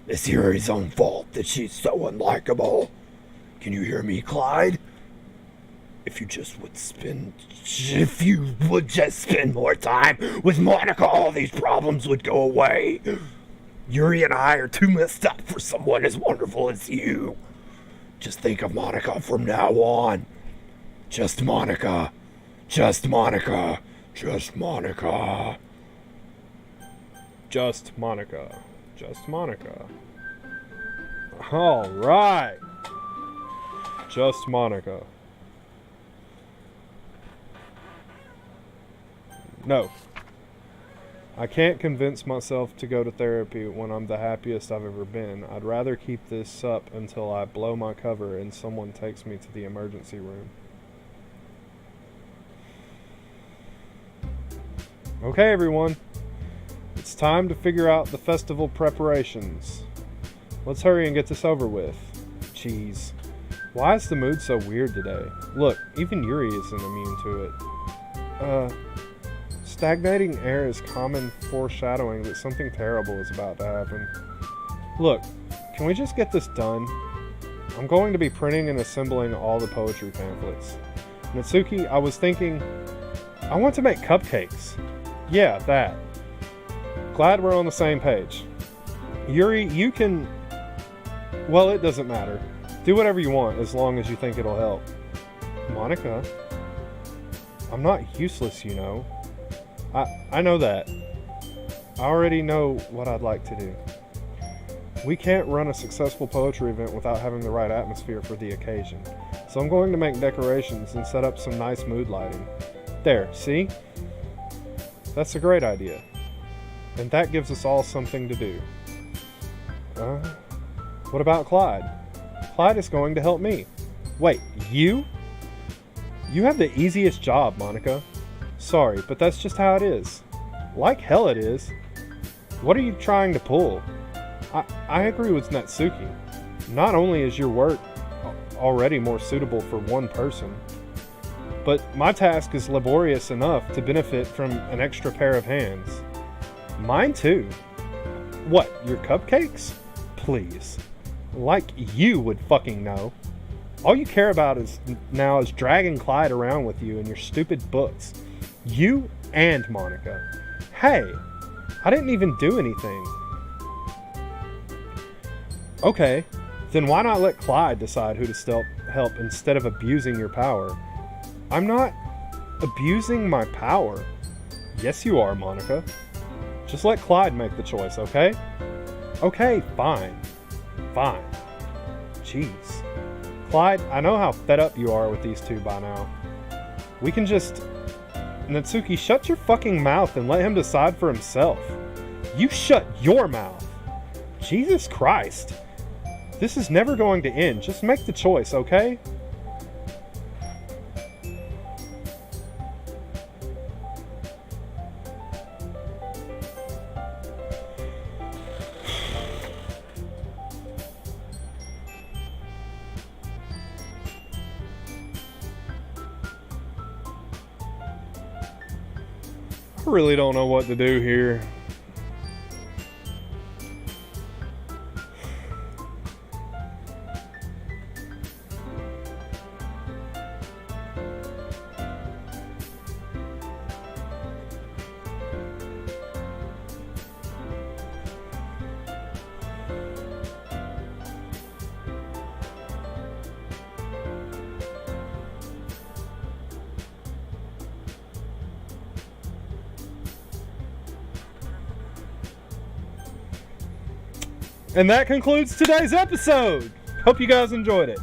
It's Yuri's own fault that she's so unlikable. Can you hear me, Clyde? If you would just spend more time with Monica, all these problems would go away. Yuri and I are too messed up for someone as wonderful as you. Just think of Monica from now on. Just Monica. Just Monica. Just Monica. Just Monica. Just Monica. Alright. Just Monica. No. I can't convince myself to go to therapy when I'm the happiest I've ever been. I'd rather keep this up until I blow my cover and someone takes me to the emergency room. Okay, everyone. It's time to figure out the festival preparations. Let's hurry and get this over with. Jeez. Why is the mood so weird today? Look, even Yuri isn't immune to it. Stagnating air is common foreshadowing that something terrible is about to happen. Look, can we just get this done? I'm going to be printing and assembling all the poetry pamphlets. Natsuki, I was thinking, I want to make cupcakes. Yeah, that. Glad we're on the same page. Yuri, you can... Well, it doesn't matter. Do whatever you want as long as you think it'll help. Monica? I'm not useless, you know. I know that. I already know what I'd like to do. We can't run a successful poetry event without having the right atmosphere for the occasion. So I'm going to make decorations and set up some nice mood lighting. There, see? That's a great idea. And that gives us all something to do. What about Clyde? Clyde is going to help me. Wait, you? You have the easiest job, Monica. Sorry, but that's just how it is. Like hell it is. What are you trying to pull? I agree with Natsuki. Not only is your work already more suitable for one person, but my task is laborious enough to benefit from an extra pair of hands. Mine too. What, your cupcakes? Please. Like you would fucking know. All you care about is dragging Clyde around with you and your stupid books. You and Monica. Hey, I didn't even do anything. Okay, then why not let Clyde decide who to help instead of abusing your power? I'm not abusing my power. Yes, you are, Monica. Just let Clyde make the choice, okay? Okay, fine. Fine. Jeez. Clyde, I know how fed up you are with these two by now. We can just... Natsuki, shut your fucking mouth and let him decide for himself. You shut your mouth. Jesus Christ. This is never going to end. Just make the choice, okay? I really don't know what to do here. And that concludes today's episode. Hope you guys enjoyed it.